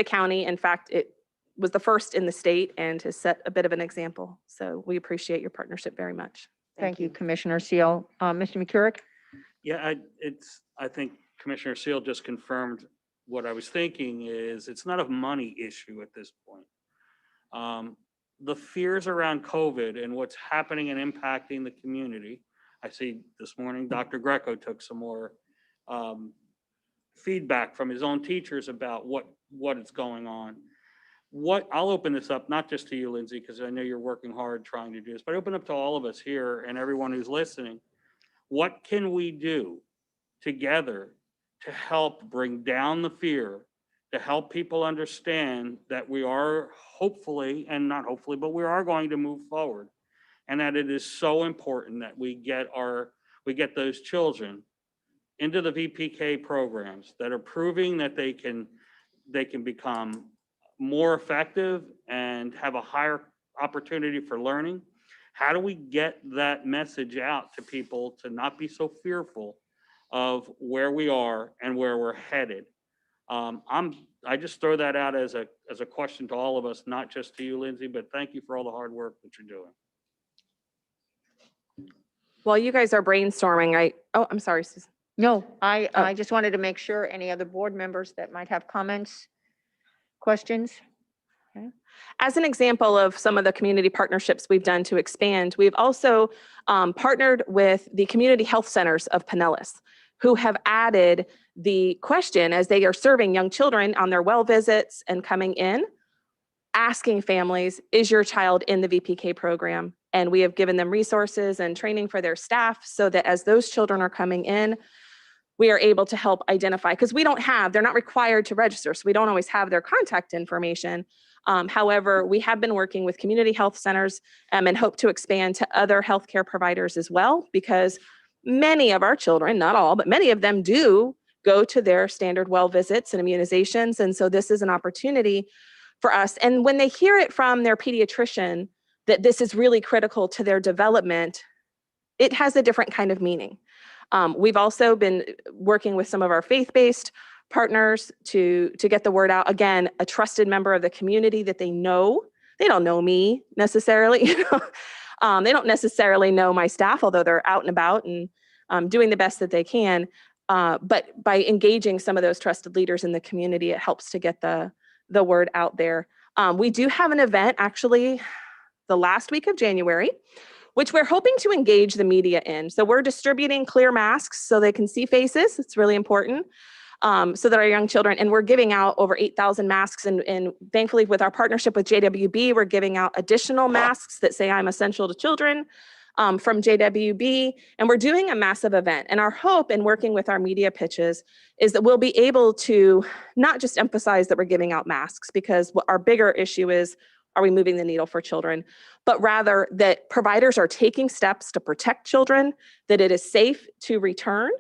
county. In fact, it was the first in the state and has set a bit of an example. So we appreciate your partnership very much. Thank you, Commissioner Seal. Mr. McCurrick? Yeah, I think Commissioner Seal just confirmed what I was thinking is it's not a money issue at this point. The fears around COVID and what's happening and impacting the community. I see this morning, Dr. Greco took some more feedback from his own teachers about what is going on. what, I'll open this up, not just to you, Lindsay, because I know you're working hard trying to do this, but open up to all of us here and everyone who's listening. What can we do together to help bring down the fear, to help people understand that we are hopefully, and not hopefully, but we are going to move forward. And that it is so important that we get those children into the VPK programs that are proving that they can become more effective and have a higher opportunity for learning. How do we get that message out to people to not be so fearful of where we are and where we're headed? I just throw that out as a question to all of us, not just to you, Lindsay, but thank you for all the hard work that you're doing. While you guys are brainstorming, I'm sorry, Susan. No, Oh. I just wanted to make sure any other board members that might have comments, questions? As an example of some of the community partnerships we've done to expand, we've also partnered with the community health centers of Pinellas, who have added the question as they are serving young children on their well visits and coming in, asking families, is your child in the VPK program? And we have given them resources and training for their staff so that as those children are coming in, we are able to help identify, because they're not required to register, so we don't always have their contact information. However, we have been working with community health centers and hope to expand to other healthcare providers as well, because many of our children, not all, but many of them do go to their standard well visits and immunizations. And so this is an opportunity for us. And when they hear it from their pediatrician, that this is really critical to their development, it has a different kind of meaning. We've also been working with some of our faith-based partners to get the word out. Again, a trusted member of the community that they know. They don't know me necessarily. They don't necessarily know my staff, although they're out and about and doing the best that they can. But by engaging some of those trusted leaders in the community, it helps to get the word out there. We do have an event actually the last week of January, which we're hoping to engage the media in. So we're distributing clear masks so they can see faces. It's really important. So that our young children, and we're giving out over 8,000 masks. And thankfully with our partnership with JWB, we're giving out additional masks that say I'm essential to children from JWB. And we're doing a massive event. And our hope in working with our media pitches is that we'll be able to not just emphasize that we're giving out masks, because what our bigger issue is, are we moving the needle for children? But rather that providers are taking steps to protect children, that it is safe to return,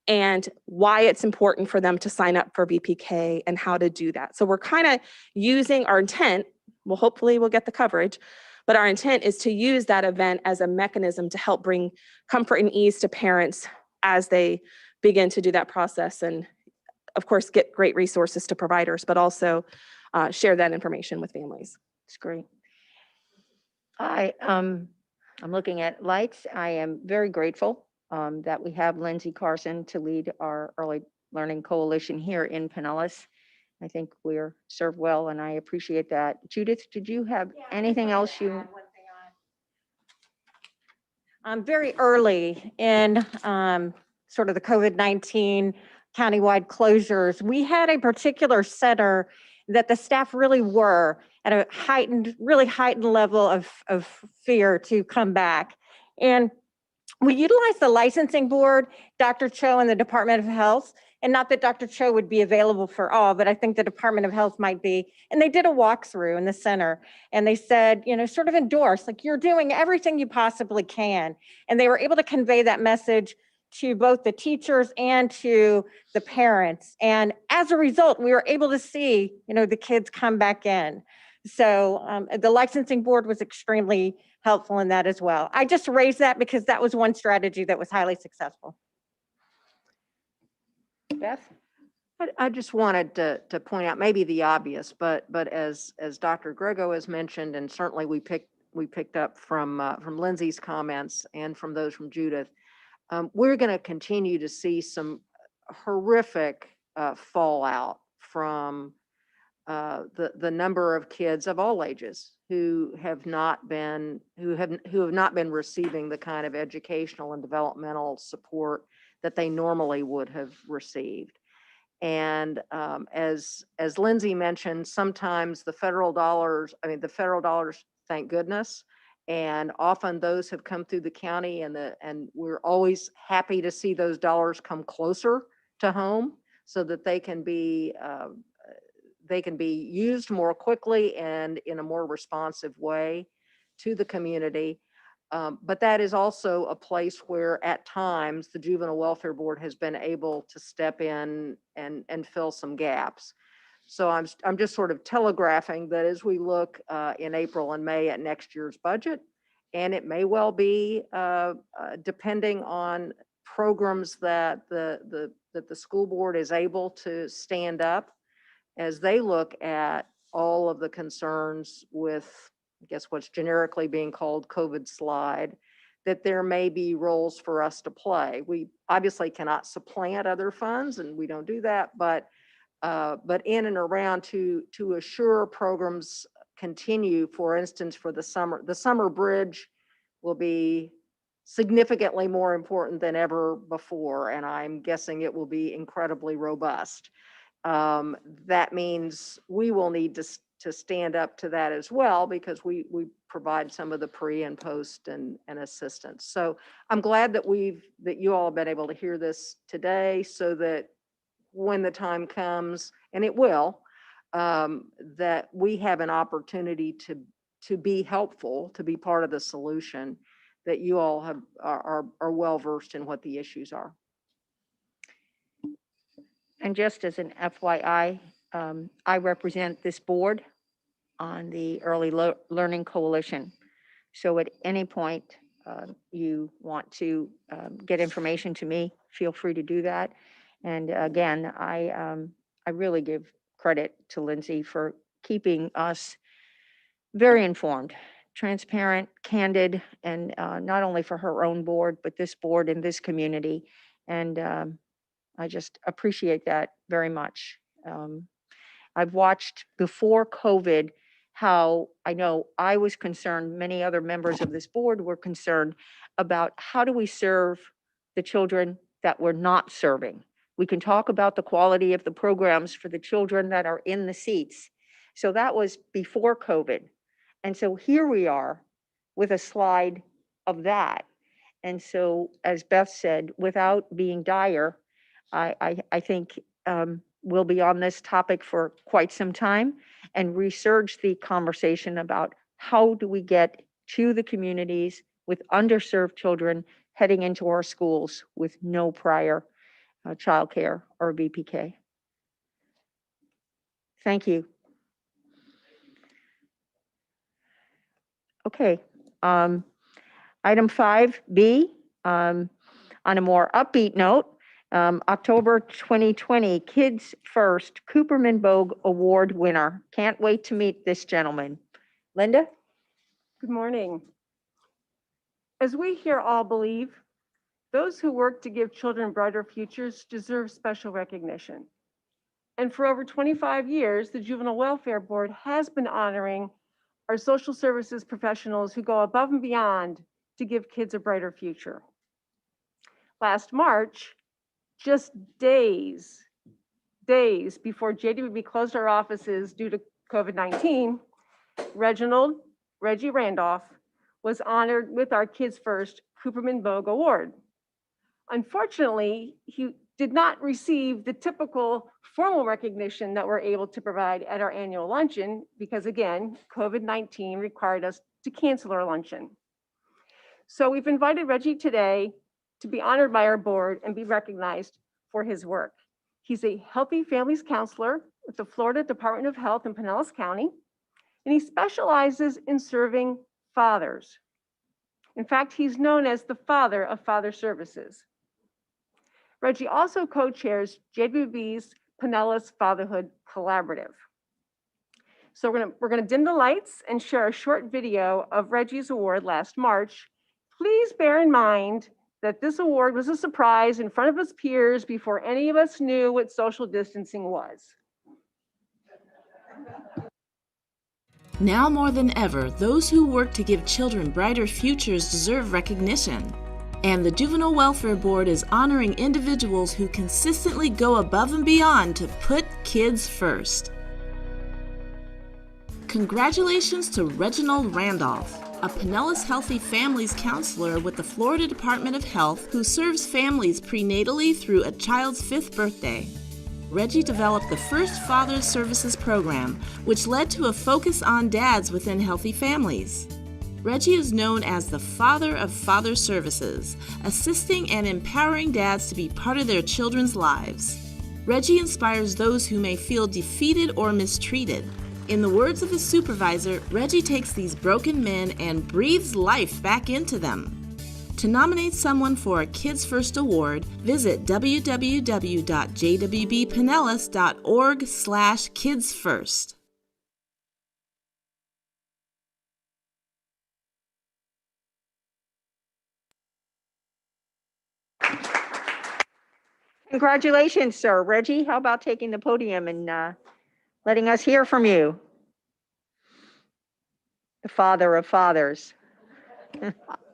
and why it's important for them to sign up for VPK and how to do that. So we're kind of using our intent, well, hopefully we'll get the coverage, but our intent is to use that event as a mechanism to help bring comfort and ease to parents as they begin to do that process. And of course, get great resources to providers, but also share that information with families. It's great. I'm looking at lights. I am very grateful that we have Lindsay Carson to lead our Early Learning Coalition here in Pinellas. I think we're served well, and I appreciate that. Judith, did you have anything else you? Very early in sort of the COVID-19 countywide closures, we had a particular center that the staff really were at a really heightened level of fear to come back. And we utilized the licensing board, Dr. Cho and the Department of Health, and not that Dr. Cho would be available for all, but I think the Department of Health might be. And they did a walkthrough in the center, and they said, sort of endorse, like, you're doing everything you possibly can. And they were able to convey that message to both the teachers and to the parents. And as a result, we were able to see, the kids come back in. So the licensing board was extremely helpful in that as well. I just raised that because that was one strategy that was highly successful. Beth? I just wanted to point out maybe the obvious, but as Dr. Grego has mentioned, and certainly we picked up from Lindsay's comments and from those from Judith, we're going to continue to see some horrific fallout from the number of kids of all ages who have not been receiving the kind of educational and developmental support that they normally would have received. And as Lindsay mentioned, sometimes the federal dollars, thank goodness, and often those have come through the county, and we're always happy to see those dollars come closer to home so that they can be used more quickly and in a more responsive way to the community. But that is also a place where at times the Juvenile Welfare Board has been able to step in and fill some gaps. So I'm just sort of telegraphing that as we look in April and May at next year's budget, and it may well be depending on programs that the school board is able to stand up as they look at all of the concerns with, I guess, what's generically being called COVID slide, that there may be roles for us to play. We obviously cannot supplant other funds, and we don't do that, but in and around to assure programs continue. For instance, for the summer bridge will be significantly more important than ever before, and I'm guessing it will be incredibly robust. That means we will need to stand up to that as well, because we provide some of the pre and post and assistance. So I'm glad that you all have been able to hear this today, so that when the time comes, and it will, that we have an opportunity to be helpful, to be part of the solution, that you all are well versed in what the issues are. And just as an FYI, I represent this board on the Early Learning Coalition. So at any point you want to get information to me, feel free to do that. And again, I really give credit to Lindsay for keeping us very informed, transparent, candid, and not only for her own board, but this board and this community. And I just appreciate that very much. I've watched before COVID how I know I was concerned, many other members of this board were concerned about how do we serve the children that we're not serving. We can talk about the quality of the programs for the children that are in the seats. So that was before COVID. And so here we are with a slide of that. And so, as Beth said, without being dire, I think we'll be on this topic for quite some time and resurge the conversation about how do we get to the communities with underserved children heading into our schools with no prior childcare or VPK. Thank you. Okay. Item 5B, on a more upbeat note, October 2020 Kids First Cooperman Bogue Award winner. Can't wait to meet this gentleman. Linda? Good morning. As we here all believe, those who work to give children brighter futures deserve special recognition. And for over 25 years, the Juvenile Welfare Board has been honoring our social services professionals who go above and beyond to give kids a brighter future. Last March, just days before JWB closed our offices due to COVID-19, Reggie Randolph was honored with our Kids First Cooperman Bogue Award. Unfortunately, he did not receive the typical formal recognition that we're able to provide at our annual luncheon because, again, COVID-19 required us to cancel our luncheon. So we've invited Reggie today to be honored by our board and be recognized for his work. He's a healthy families counselor with the Florida Department of Health in Pinellas County, and he specializes in serving fathers. In fact, he's known as the father of father services. Reggie also co-chairs JWB's Pinellas Fatherhood Collaborative. So we're gonna dim the lights and share a short video of Reggie's award last March. Please bear in mind that this award was a surprise in front of his peers before any of us knew what social distancing was. Now more than ever, those who work to give children brighter futures deserve recognition. And the Juvenile Welfare Board is honoring individuals who consistently go above and beyond to put kids first. Congratulations to Reginald Randolph, a Pinellas Healthy Families counselor with the Florida Department of Health who serves families prenatally through a child's 5th birthday. Reggie developed the first Father's Services program, which led to a focus on dads within healthy families. Reggie is known as the father of Father Services, assisting and empowering dads to be part of their children's lives. Reggie inspires those who may feel defeated or mistreated. In the words of his supervisor, Reggie takes these broken men and breathes life back into them. To nominate someone for a Kids First Award, visit www.jwbpinellas.org/kidsfirst. Congratulations, sir. Reggie, how about taking the podium and letting us hear from you? The father of fathers.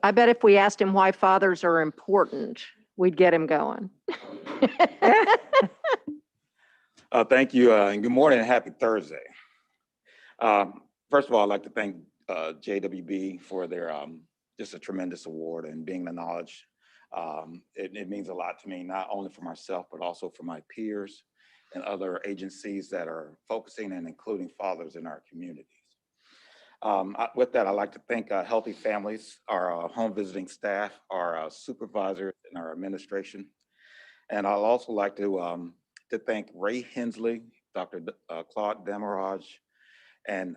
I bet if we asked him why fathers are important, we'd get him going. Thank you, and good morning and happy Thursday. First of all, I'd like to thank JWB for their just a tremendous award and being acknowledged. It means a lot to me, not only for myself, but also for my peers and other agencies that are focusing and including fathers in our communities. With that, I'd like to thank Healthy Families, our home visiting staff, our supervisors, and our administration. And I'd also like to thank Ray Hensley, Dr. Claude Demarage, and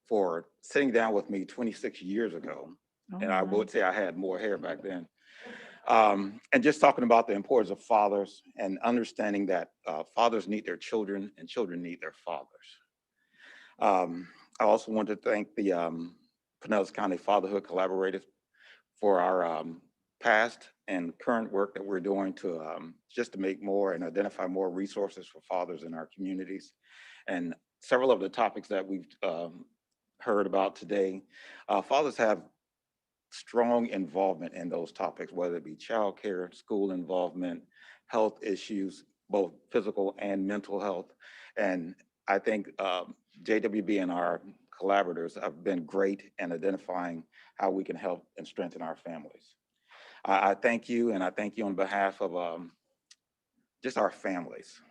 for sitting down with me 26 years ago. And I would say I had more hair back then. And just talking about the importance of fathers and understanding that fathers need their children and children need their fathers. I also want to thank the Pinellas County Fatherhood Collaborative for our past and current work that we're doing to just to make more and identify more resources for fathers in our communities. And several of the topics that we've heard about today, fathers have strong involvement in those topics, whether it be childcare, school involvement, health issues, both physical and mental health. And I think JWB and our collaborators have been great in identifying how we can help and strengthen our families. I thank you, and I thank you on behalf of just our families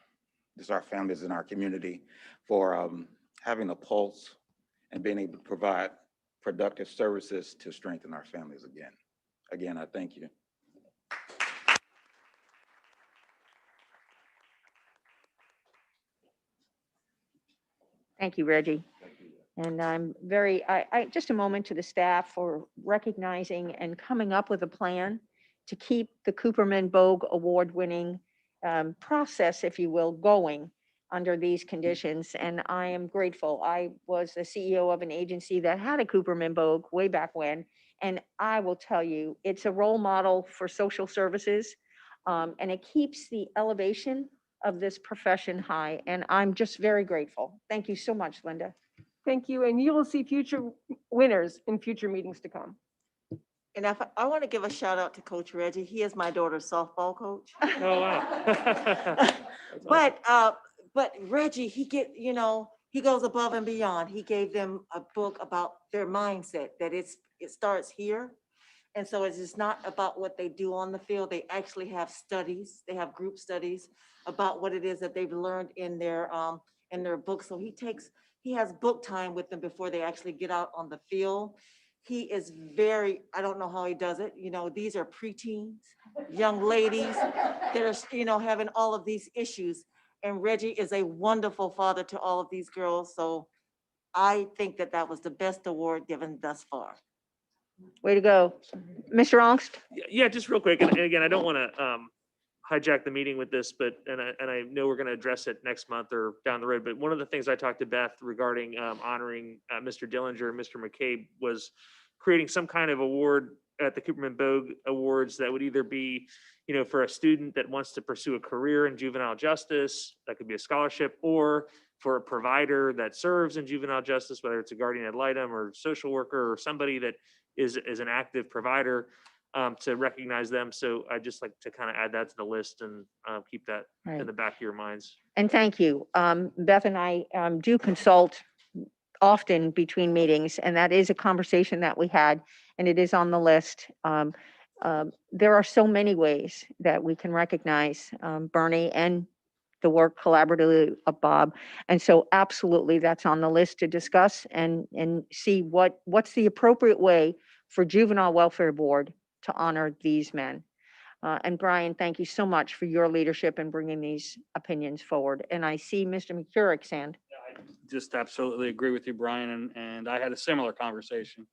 in our community for having a pulse and being able to provide productive services to strengthen our families again. Again, I thank you. Thank you, Reggie. And I'm very, just a moment to the staff for recognizing and coming up with a plan to keep the Cooperman Bogue Award-winning process, if you will, going under these conditions. And I am grateful. I was the CEO of an agency that had a Cooperman Bogue way back when. And I will tell you, it's a role model for social services. And it keeps the elevation of this profession high. And I'm just very grateful. Thank you so much, Linda. Thank you. And you will see future winners in future meetings to come. And I want to give a shout out to Coach Reggie. He is my daughter's softball coach. Oh, wow. But Reggie, he goes above and beyond. He gave them a book about their mindset, that it starts here. And so it's just not about what they do on the field. They actually have studies. They have group studies about what it is that they've learned in their book. So he has book time with them before they actually get out on the field. He is I don't know how he does it. These are preteens, young ladies that are, having all of these issues. And Reggie is a wonderful father to all of these girls. So I think that was the best award given thus far. Way to go. Mr. Ongst? Yeah, just real quick. And again, I don't want to hijack the meeting with this, but I know we're going to address it next month or down the road. But one of the things I talked to Beth regarding honoring Mr. Dillinger and Mr. McCabe was creating some kind of award at the Cooperman Bogue Awards that would either be, for a student that wants to pursue a career in juvenile justice, that could be a scholarship, or for a provider that serves in juvenile justice, whether it's a guardian ad litem or social worker or somebody that is an active provider. to recognize them. So I'd just like to kind of add that to the list and keep that Right. in the back of your minds. And thank you. Beth and I do consult often between meetings, and that is a conversation that we had, and it is on the list. There are so many ways that we can recognize Bernie and the work collaboratively of Bob. And so absolutely, that's on the list to discuss and see what's the appropriate way for Juvenile Welfare Board to honor these men. And Brian, thank you so much for your leadership in bringing these opinions forward. And I see Mr. McCurrick's hand. Just absolutely agree with you, Brian, and I had a similar conversation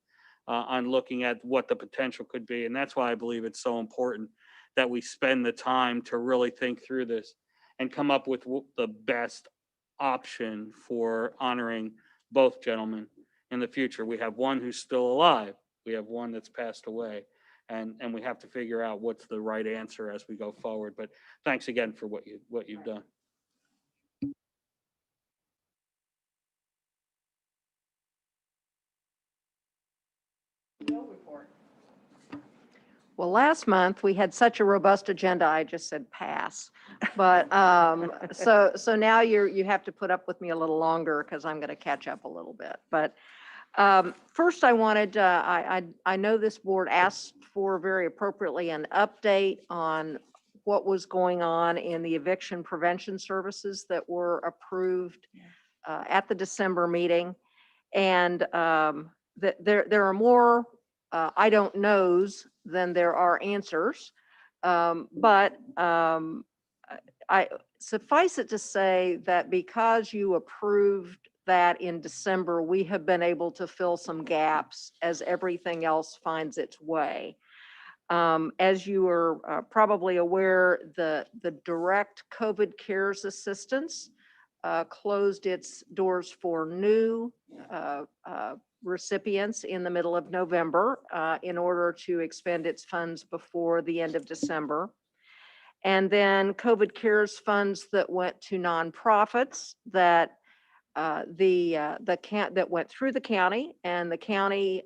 on looking at what the potential could be. And that's why I believe it's so important that we spend the time to really think through this and come up with the best option for honoring both gentlemen in the future. We have one who's still alive. We have one that's passed away. And we have to figure out what's the right answer as we go forward. But thanks again for what you've done. Well, last month, we had such a robust agenda, I just said pass. But, so now you have to put up with me a little longer because I'm going to catch up a little bit. But first, I wanted, I know this board asked for very appropriately an update on what was going on in the eviction prevention services that were approved at the December meeting. And there are more I don't knows than there are answers. But I suffice it to say that because you approved that in December, we have been able to fill some gaps as everything else finds its way. As you are probably aware, the direct COVID CARES assistance closed its doors for new recipients in the middle of November in order to expend its funds before the end of December. And then COVID CARES funds that went to nonprofits that that went through the county, and the county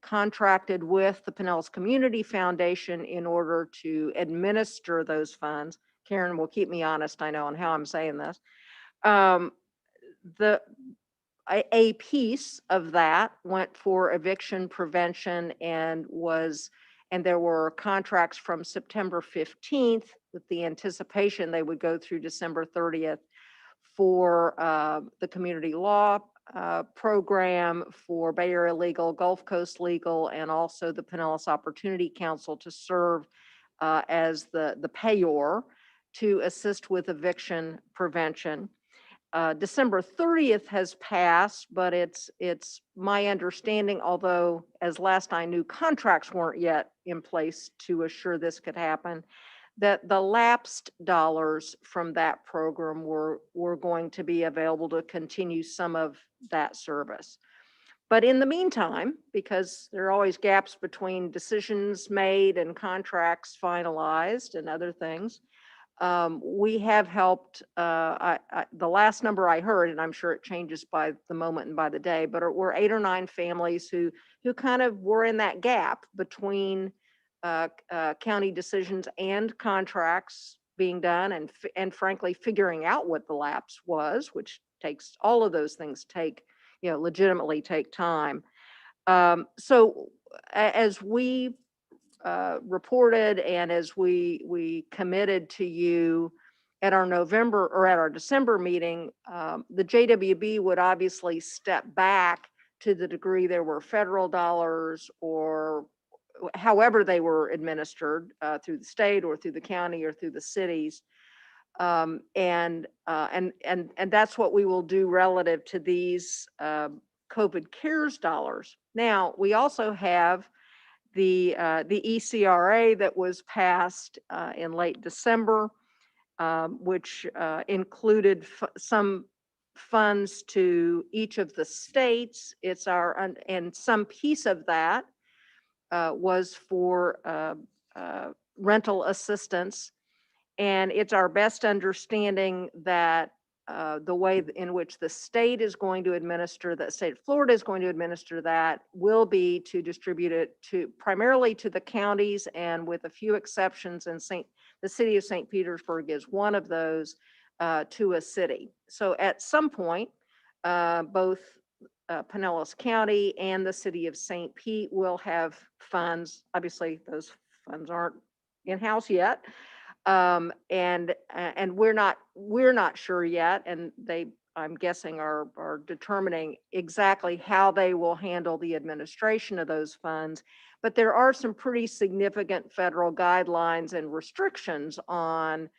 contracted with the Pinellas Community Foundation in order to administer those funds. Karen will keep me honest, I know, on how I'm saying this. A piece of that went for eviction prevention and there were contracts from September 15th with the anticipation they would go through December 30th for the community law program, for Bay Area Legal, Gulf Coast Legal, and also the Pinellas Opportunity Council to serve as the payor to assist with eviction prevention. December 30th has passed, but it's my understanding, although as last I knew, contracts weren't yet in place to assure this could happen, that the lapsed dollars from that program were going to be available to continue some of that service. But in the meantime, because there are always gaps between decisions made and contracts finalized and other things, we have helped, the last number I heard, and I'm sure it changes by the moment and by the day, but we're 8 or 9 families who kind of were in that gap between county decisions and contracts being done, and frankly, figuring out what the lapse was, which takes, all of those things take, legitimately take time. So as we reported and as we committed to you at our November or at our December meeting, the JWB would obviously step back to the degree there were federal dollars or however they were administered through the state or through the county or through the cities. And that's what we will do relative to these COVID CARES dollars. Now, we also have the ECRA that was passed in late December, which included some funds to each of the states. And some piece of that was for rental assistance. And it's our best understanding that the way in which the state is going to administer that, state of Florida is going to administer that, will be to distribute it to primarily to the counties, and with a few exceptions, and the city of St. Petersburg is one of those, to a city. So at some point, both Pinellas County and the city of St. Pete will have funds. Obviously, those funds aren't in-house yet. And we're not sure yet, and I'm guessing are determining exactly how they will handle the administration of those funds. But there are some pretty significant federal guidelines and restrictions on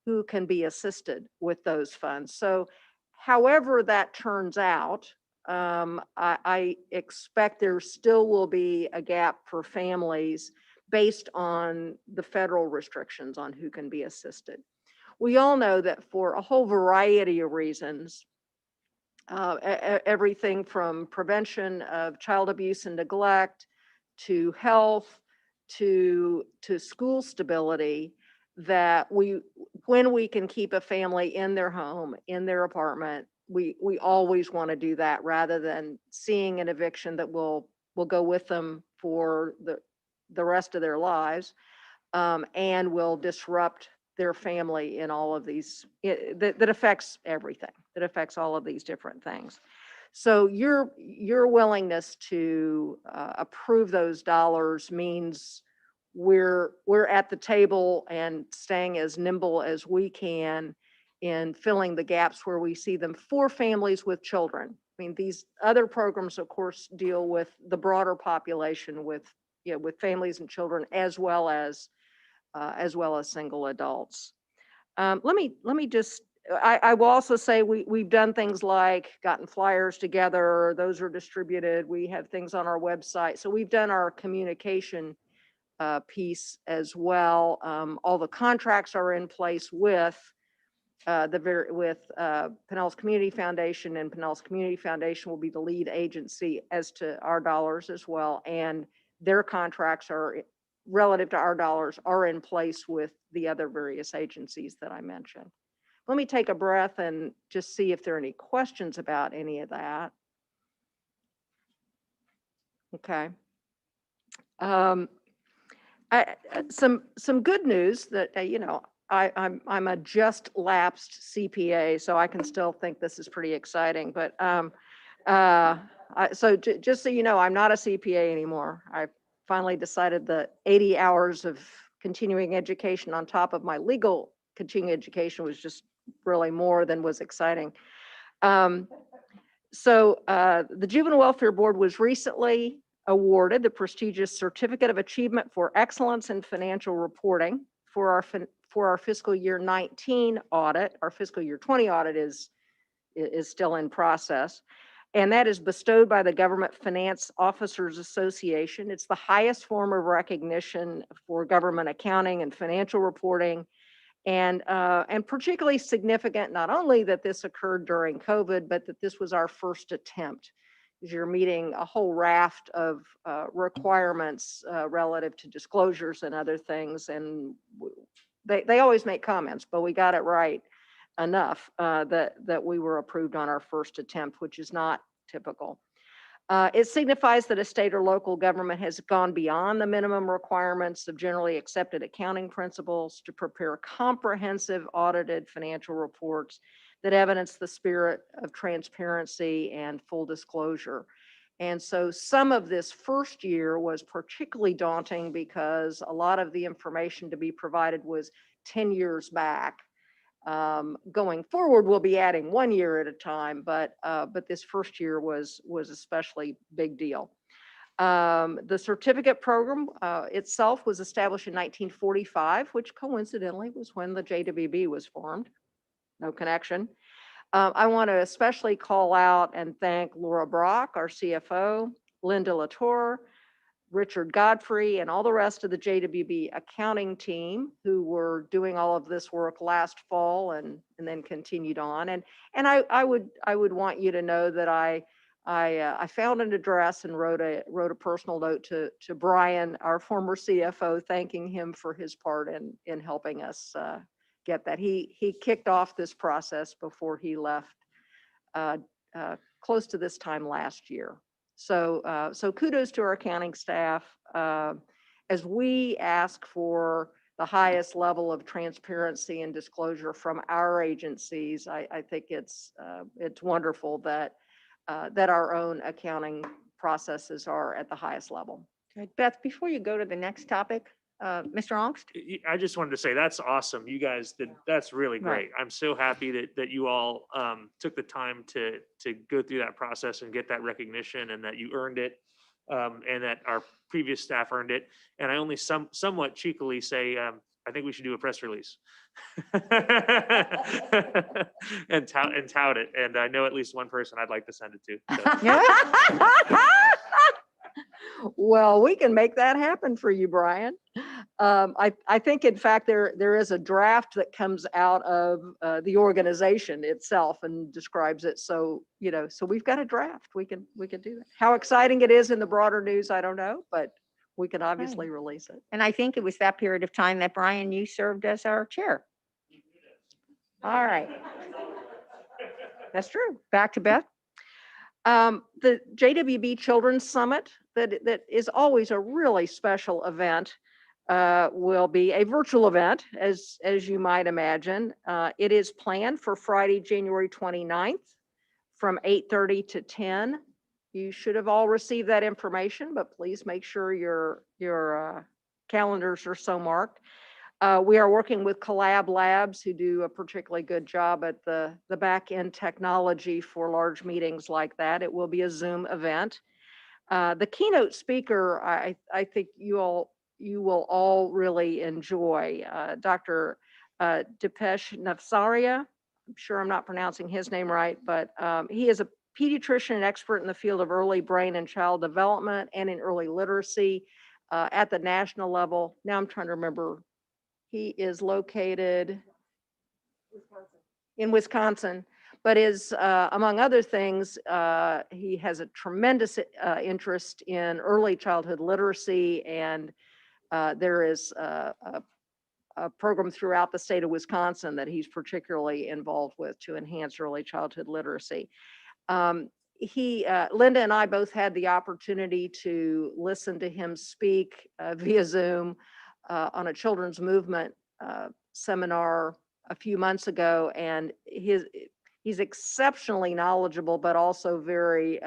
who can be assisted with those funds. So however that turns out, I expect there still will be a gap for families based on the federal restrictions on who can be assisted. We all know that for a whole variety of reasons, everything from prevention of child abuse and neglect to health to school stability, that when we can keep a family in their home, in their apartment, we always want to do that, rather than seeing an eviction that will go with them for the rest of their lives, and will disrupt their family in all of these, that affects everything, that affects all of these different things. So your willingness to approve those dollars means we're at the table and staying as nimble as we can in filling the gaps where we see them for families with children. I mean, these other programs, of course, deal with the broader population, with families and children, as well as single adults. Let me just, I will also say we've done things like gotten flyers together, those are distributed. We have things on our website. So we've done our communication piece as well. All the contracts are in place with Pinellas Community Foundation, and Pinellas Community Foundation will be the lead agency as to our dollars as well. And their contracts are relative to our dollars are in place with the other various agencies that I mentioned. Let me take a breath and just see if there are any questions about any of that. Okay. Some good news that, I'm a just lapsed CPA, so I can still think this is pretty exciting. But just so you know, I'm not a CPA anymore. I finally decided that 80 hours of continuing education on top of my legal continuing education was just really more than was exciting. So the Juvenile Welfare Board was recently awarded the prestigious Certificate of Achievement for Excellence in Financial Reporting for our fiscal year 19 audit. Our fiscal year 20 audit is still in process. And that is bestowed by the Government Finance Officers Association. It's the highest form of recognition for government accounting and financial reporting. And particularly significant, not only that this occurred during COVID, but that this was our first attempt. You're meeting a whole raft of requirements relative to disclosures and other things. And they always make comments, but we got it right enough that we were approved on our first attempt, which is not typical. It signifies that a state or local government has gone beyond the minimum requirements of generally accepted accounting principles to prepare comprehensive audited financial reports that evidence the spirit of transparency and full disclosure. And so some of this first year was particularly daunting because a lot of the information to be provided was 10 years back. Going forward, we'll be adding 1 year at a time, but this first year was especially big deal. The certificate program itself was established in 1945, which coincidentally was when the JWB was formed. No connection. I want to especially call out and thank Laura Brock, our CFO, Linda Latour, Richard Godfrey, and all the rest of the JWB accounting team who were doing all of this work last fall and then continued on. And I would want you to know that I found an address and wrote a personal note to Brian, our former CFO, thanking him for his part in helping us get that. He kicked off this process before he left close to this time last year. So kudos to our accounting staff. As we ask for the highest level of transparency and disclosure from our agencies, I think it's wonderful that our own accounting processes are at the highest level. Good. Beth, before you go to the next topic, Mr. Ongst? I just wanted to say, that's awesome. You guys did, that's really Right. great. I'm so happy that you all took the time to go through that process and get that recognition, and that you earned it, and that our previous staff earned it. And I only somewhat cheekily say, I think we should do a press release and tout it. And I know at least one person I'd like to send it to. So. Well, we can make that happen for you, Brian. I think, in fact, there is a draft that comes out of the organization itself and describes it. So, so we've got a draft. We can do that. How exciting it is in the broader news, I don't know, but we can obviously release it. And I think it was that period of time that, Brian, you served as our chair. All right. That's true. Back to Beth. The JWB Children's Summit, that is always a really special event, will be a virtual event, as you might imagine. It is planned for Friday, January 29th from 8:30 to 10. You should have all received that information, but please make sure your calendars are so marked. We are working with Collab Labs, who do a particularly good job at the back end technology for large meetings like that. It will be a Zoom event. The keynote speaker, I think you will all really enjoy. Dr. Dipesh Navsaria. I'm sure I'm not pronouncing his name right, but he is a pediatrician and expert in the field of early brain and child development and in early literacy at the national level. Now I'm trying to remember. He is located in Wisconsin, but is, among other things, he has a tremendous interest in early childhood literacy, and there is a program throughout the state of Wisconsin that he's particularly involved with to enhance early childhood literacy. Linda and I both had the opportunity to listen to him speak via Zoom on a children's movement seminar a few months ago, and he's exceptionally knowledgeable, but also very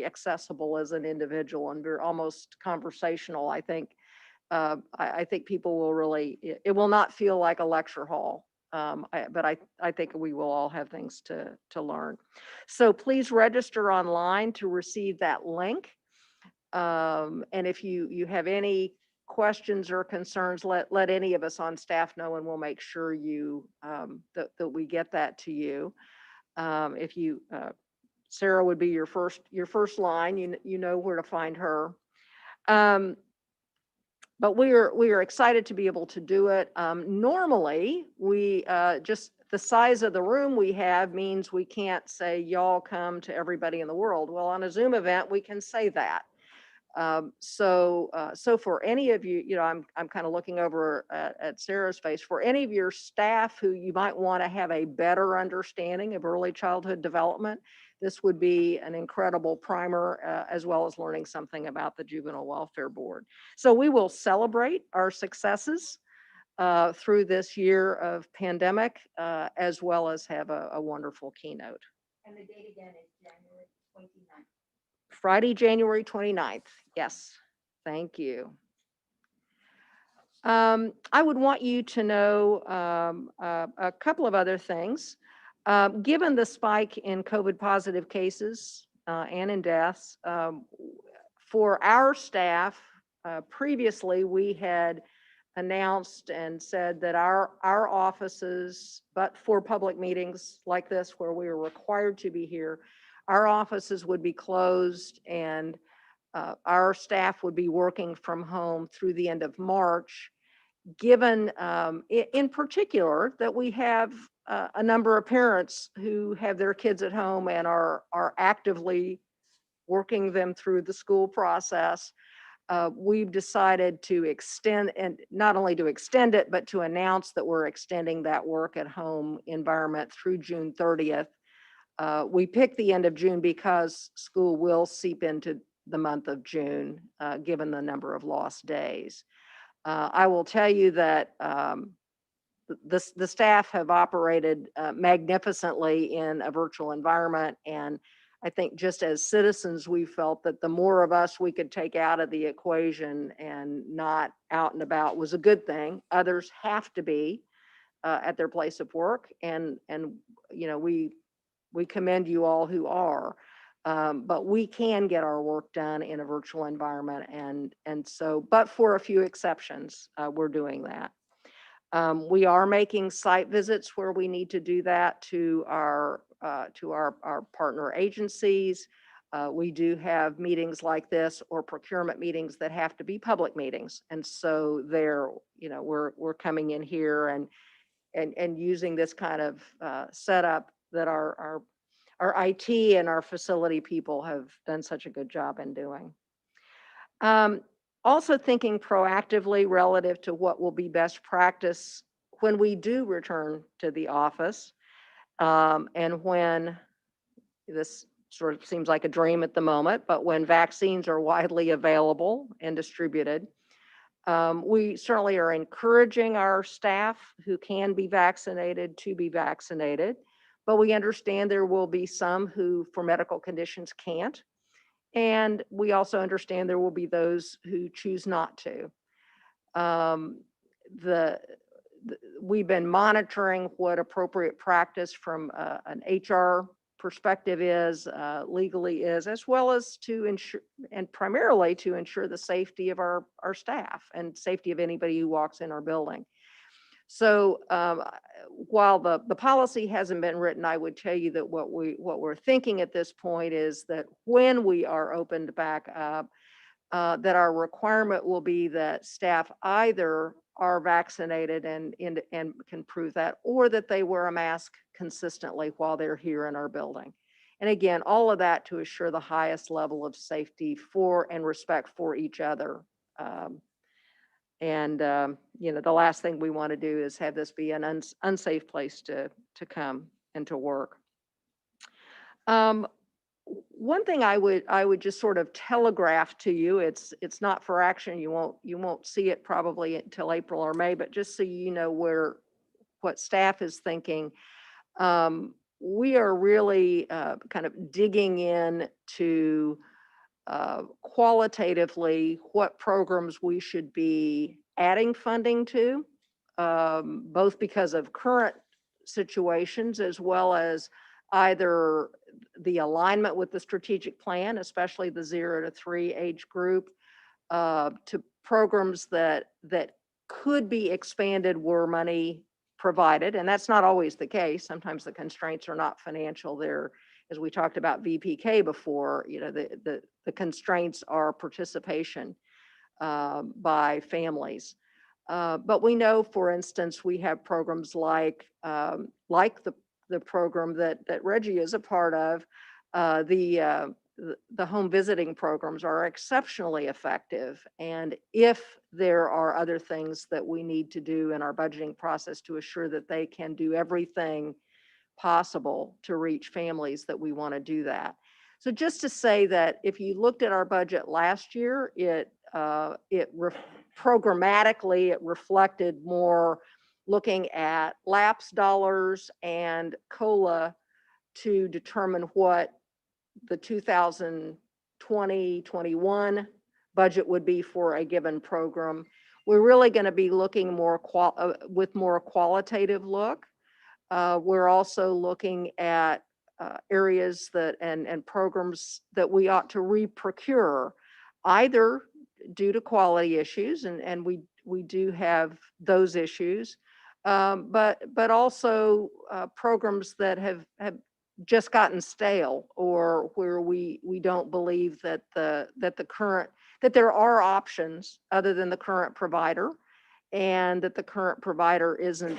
accessible as an individual, and very almost conversational. I think people will really, it will not feel like a lecture hall. But I think we will all have things to learn. So please register online to receive that link. And if you have any questions or concerns, let any of us on staff know, and we'll make sure that we get that to you. If you, Sarah would be your first line. You know where to find her. But we are excited to be able to do it. Normally, we just the size of the room we have means we can't say y'all come to everybody in the world. Well, on a Zoom event, we can say that. So for any of you, I'm kind of looking over at Sarah's face. For any of your staff who you might want to have a better understanding of early childhood development, this would be an incredible primer, as well as learning something about the Juvenile Welfare Board. So we will celebrate our successes through this year of pandemic, as well as have a wonderful keynote. And the date again is January 29th. Friday, January 29th. Yes, thank you. I would want you to know a couple of other things. Given the spike in COVID positive cases and in deaths, for our staff, previously we had announced and said that our offices, but for public meetings like this where we are required to be here, our offices would be closed, and our staff would be working from home through the end of March, given in particular that we have a number of parents who have their kids at home and are actively working them through the school process. we've decided to extend, and not only to extend it, but to announce that we're extending that work at home environment through June 30th. We picked the end of June because school will seep into the month of June, given the number of lost days. I will tell you that the staff have operated magnificently in a virtual environment. And I think just as citizens, we felt that the more of us we could take out of the equation and not out and about was a good thing. Others have to be at their place of work. And we commend you all who are. But we can get our work done in a virtual environment. And so, but for a few exceptions, we're doing that. We are making site visits where we need to do that to our partner agencies. We do have meetings like this or procurement meetings that have to be public meetings. And so we're coming in here and using this kind of setup that our IT and our facility people have done such a good job in doing. Also thinking proactively relative to what will be best practice when we do return to the office, and when this sort of seems like a dream at the moment, but when vaccines are widely available and distributed, we certainly are encouraging our staff who can be vaccinated to be vaccinated, but we understand there will be some who, for medical conditions, can't. And we also understand there will be those who choose not to. We've been monitoring what appropriate practice from an HR perspective is, legally is, as well as to ensure, and primarily to ensure the safety of our staff and safety of anybody who walks in our building. So while the policy hasn't been written, I would tell you that what we're thinking at this point is that when we are opened back up, that our requirement will be that staff either are vaccinated and can prove that, or that they wear a mask consistently while they're here in our building. And again, all of that to assure the highest level of safety for and respect for each other. The last thing we want to do is have this be an unsafe place to come and to work. One thing I would just sort of telegraph to you, it's not for action. You won't see it probably until April or May, but just so you know what staff is thinking. We are really kind of digging in to qualitatively what programs we should be adding funding to, both because of current situations as well as either the alignment with the strategic plan, especially the 0 to 3 age group, to programs that could be expanded were money provided. And that's not always the case. Sometimes the constraints are not financial. They're, as we talked about VPK before, the constraints are participation by families. But we know, for instance, we have programs like the program that Reggie is a part of. The home visiting programs are exceptionally effective. And if there are other things that we need to do in our budgeting process to assure that they can do everything possible to reach families, that we want to do that. So just to say that if you looked at our budget last year, programmatically, it reflected more looking at lapse dollars and COLA to determine what the 2020-21 budget would be for a given program. We're really going to be looking with more qualitative look. We're also looking at areas and programs that we ought to re-procure, either due to quality issues, and we do have those issues, but also programs that have just gotten stale, or where we don't believe that that there are options other than the current provider, and that the current provider isn't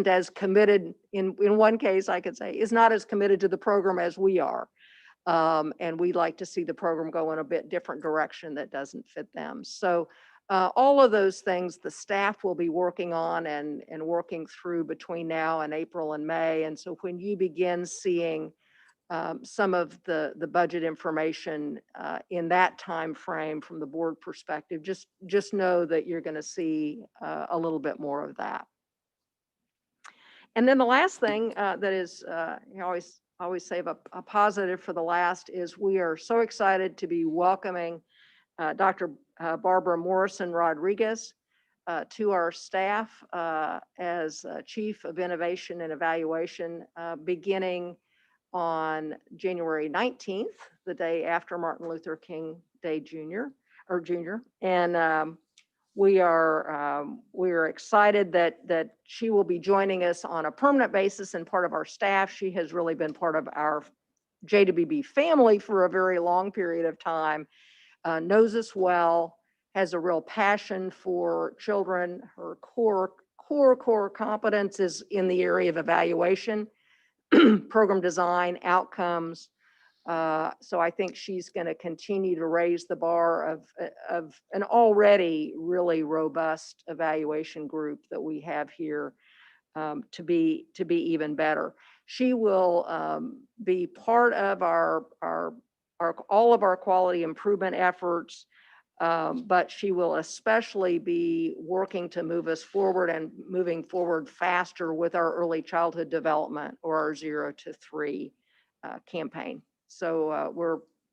as committed, in one case I could say, is not as committed to the program as we are. And we'd like to see the program go in a bit different direction that doesn't fit them. So all of those things the staff will be working on and working through between now and April and May. And so when you begin seeing some of the budget information in that time frame from the board perspective, just know that you're going to see a little bit more of that. And then the last thing that is, you always save a positive for the last, is we are so excited to be welcoming Dr. Barbara Morrison Rodriguez to our staff as Chief of Innovation and Evaluation beginning on January 19th, the day after Martin Luther King Day Jr. And we are excited that she will be joining us on a permanent basis and part of our staff. She has really been part of our JWB family for a very long period of time, knows us well, has a real passion for children. Her core competence is in the area of evaluation, program design, outcomes. So I think she's going to continue to raise the bar of an already really robust evaluation group that we have here to be even better. She will be part of all of our quality improvement efforts, but she will especially be working to move us forward and moving forward faster with our early childhood development, or our 0 to 3 campaign. So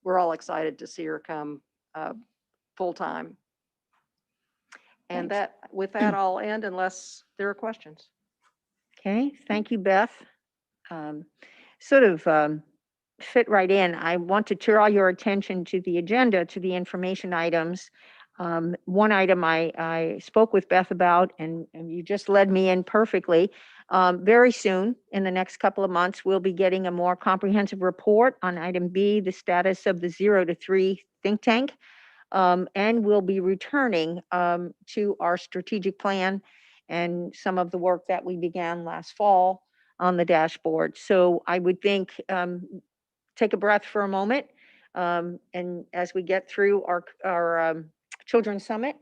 we're all excited to see her come full time. And with that, I'll end unless there are questions. Okay, thank you, Beth. Sort of fit right in. I want to draw your attention to the agenda, to the information items. One item I spoke with Beth about, and you just led me in perfectly. Very soon, in the next couple of months, we'll be getting a more comprehensive report on item B, the status of the 0 to 3 think tank. And we'll be returning to our strategic plan and some of the work that we began last fall on the dashboard. So I would think, take a breath for a moment. And as we get through our Children's Summit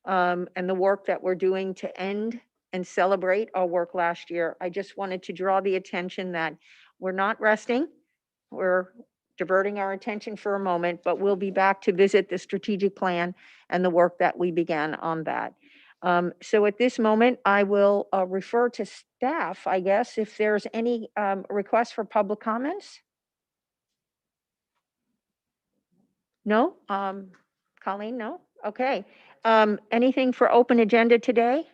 and the work that we're doing to end and celebrate our work last year, I just wanted to draw the attention that we're not resting. We're diverting our attention for a moment, but we'll be back to visit the strategic plan and the work that we began on that. So at this moment, I will refer to staff, I guess, if there's any requests for public comments. No? Colleen, no? Okay. Anything for open agenda today?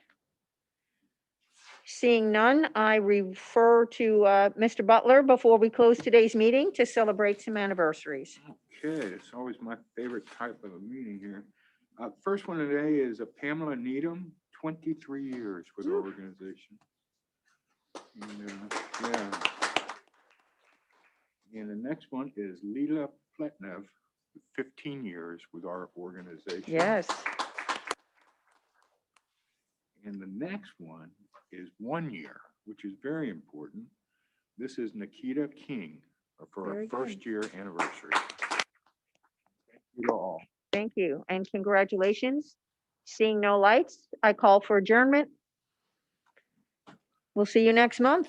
Seeing none, I refer to Mr. Butler before we close today's meeting to celebrate some anniversaries. Okay, it's always my favorite type of a meeting here. First one today is Pamela Needham, 23 years with our organization. And, yeah. And the next one is Leela Pletnev, 15 years with our organization. Yes. And the next one is 1 year, which is very important. This is Nikita King for Very our good. first year anniversary. Thank you all. Thank you, and congratulations. Seeing no lights, I call for adjournment. We'll see you next month.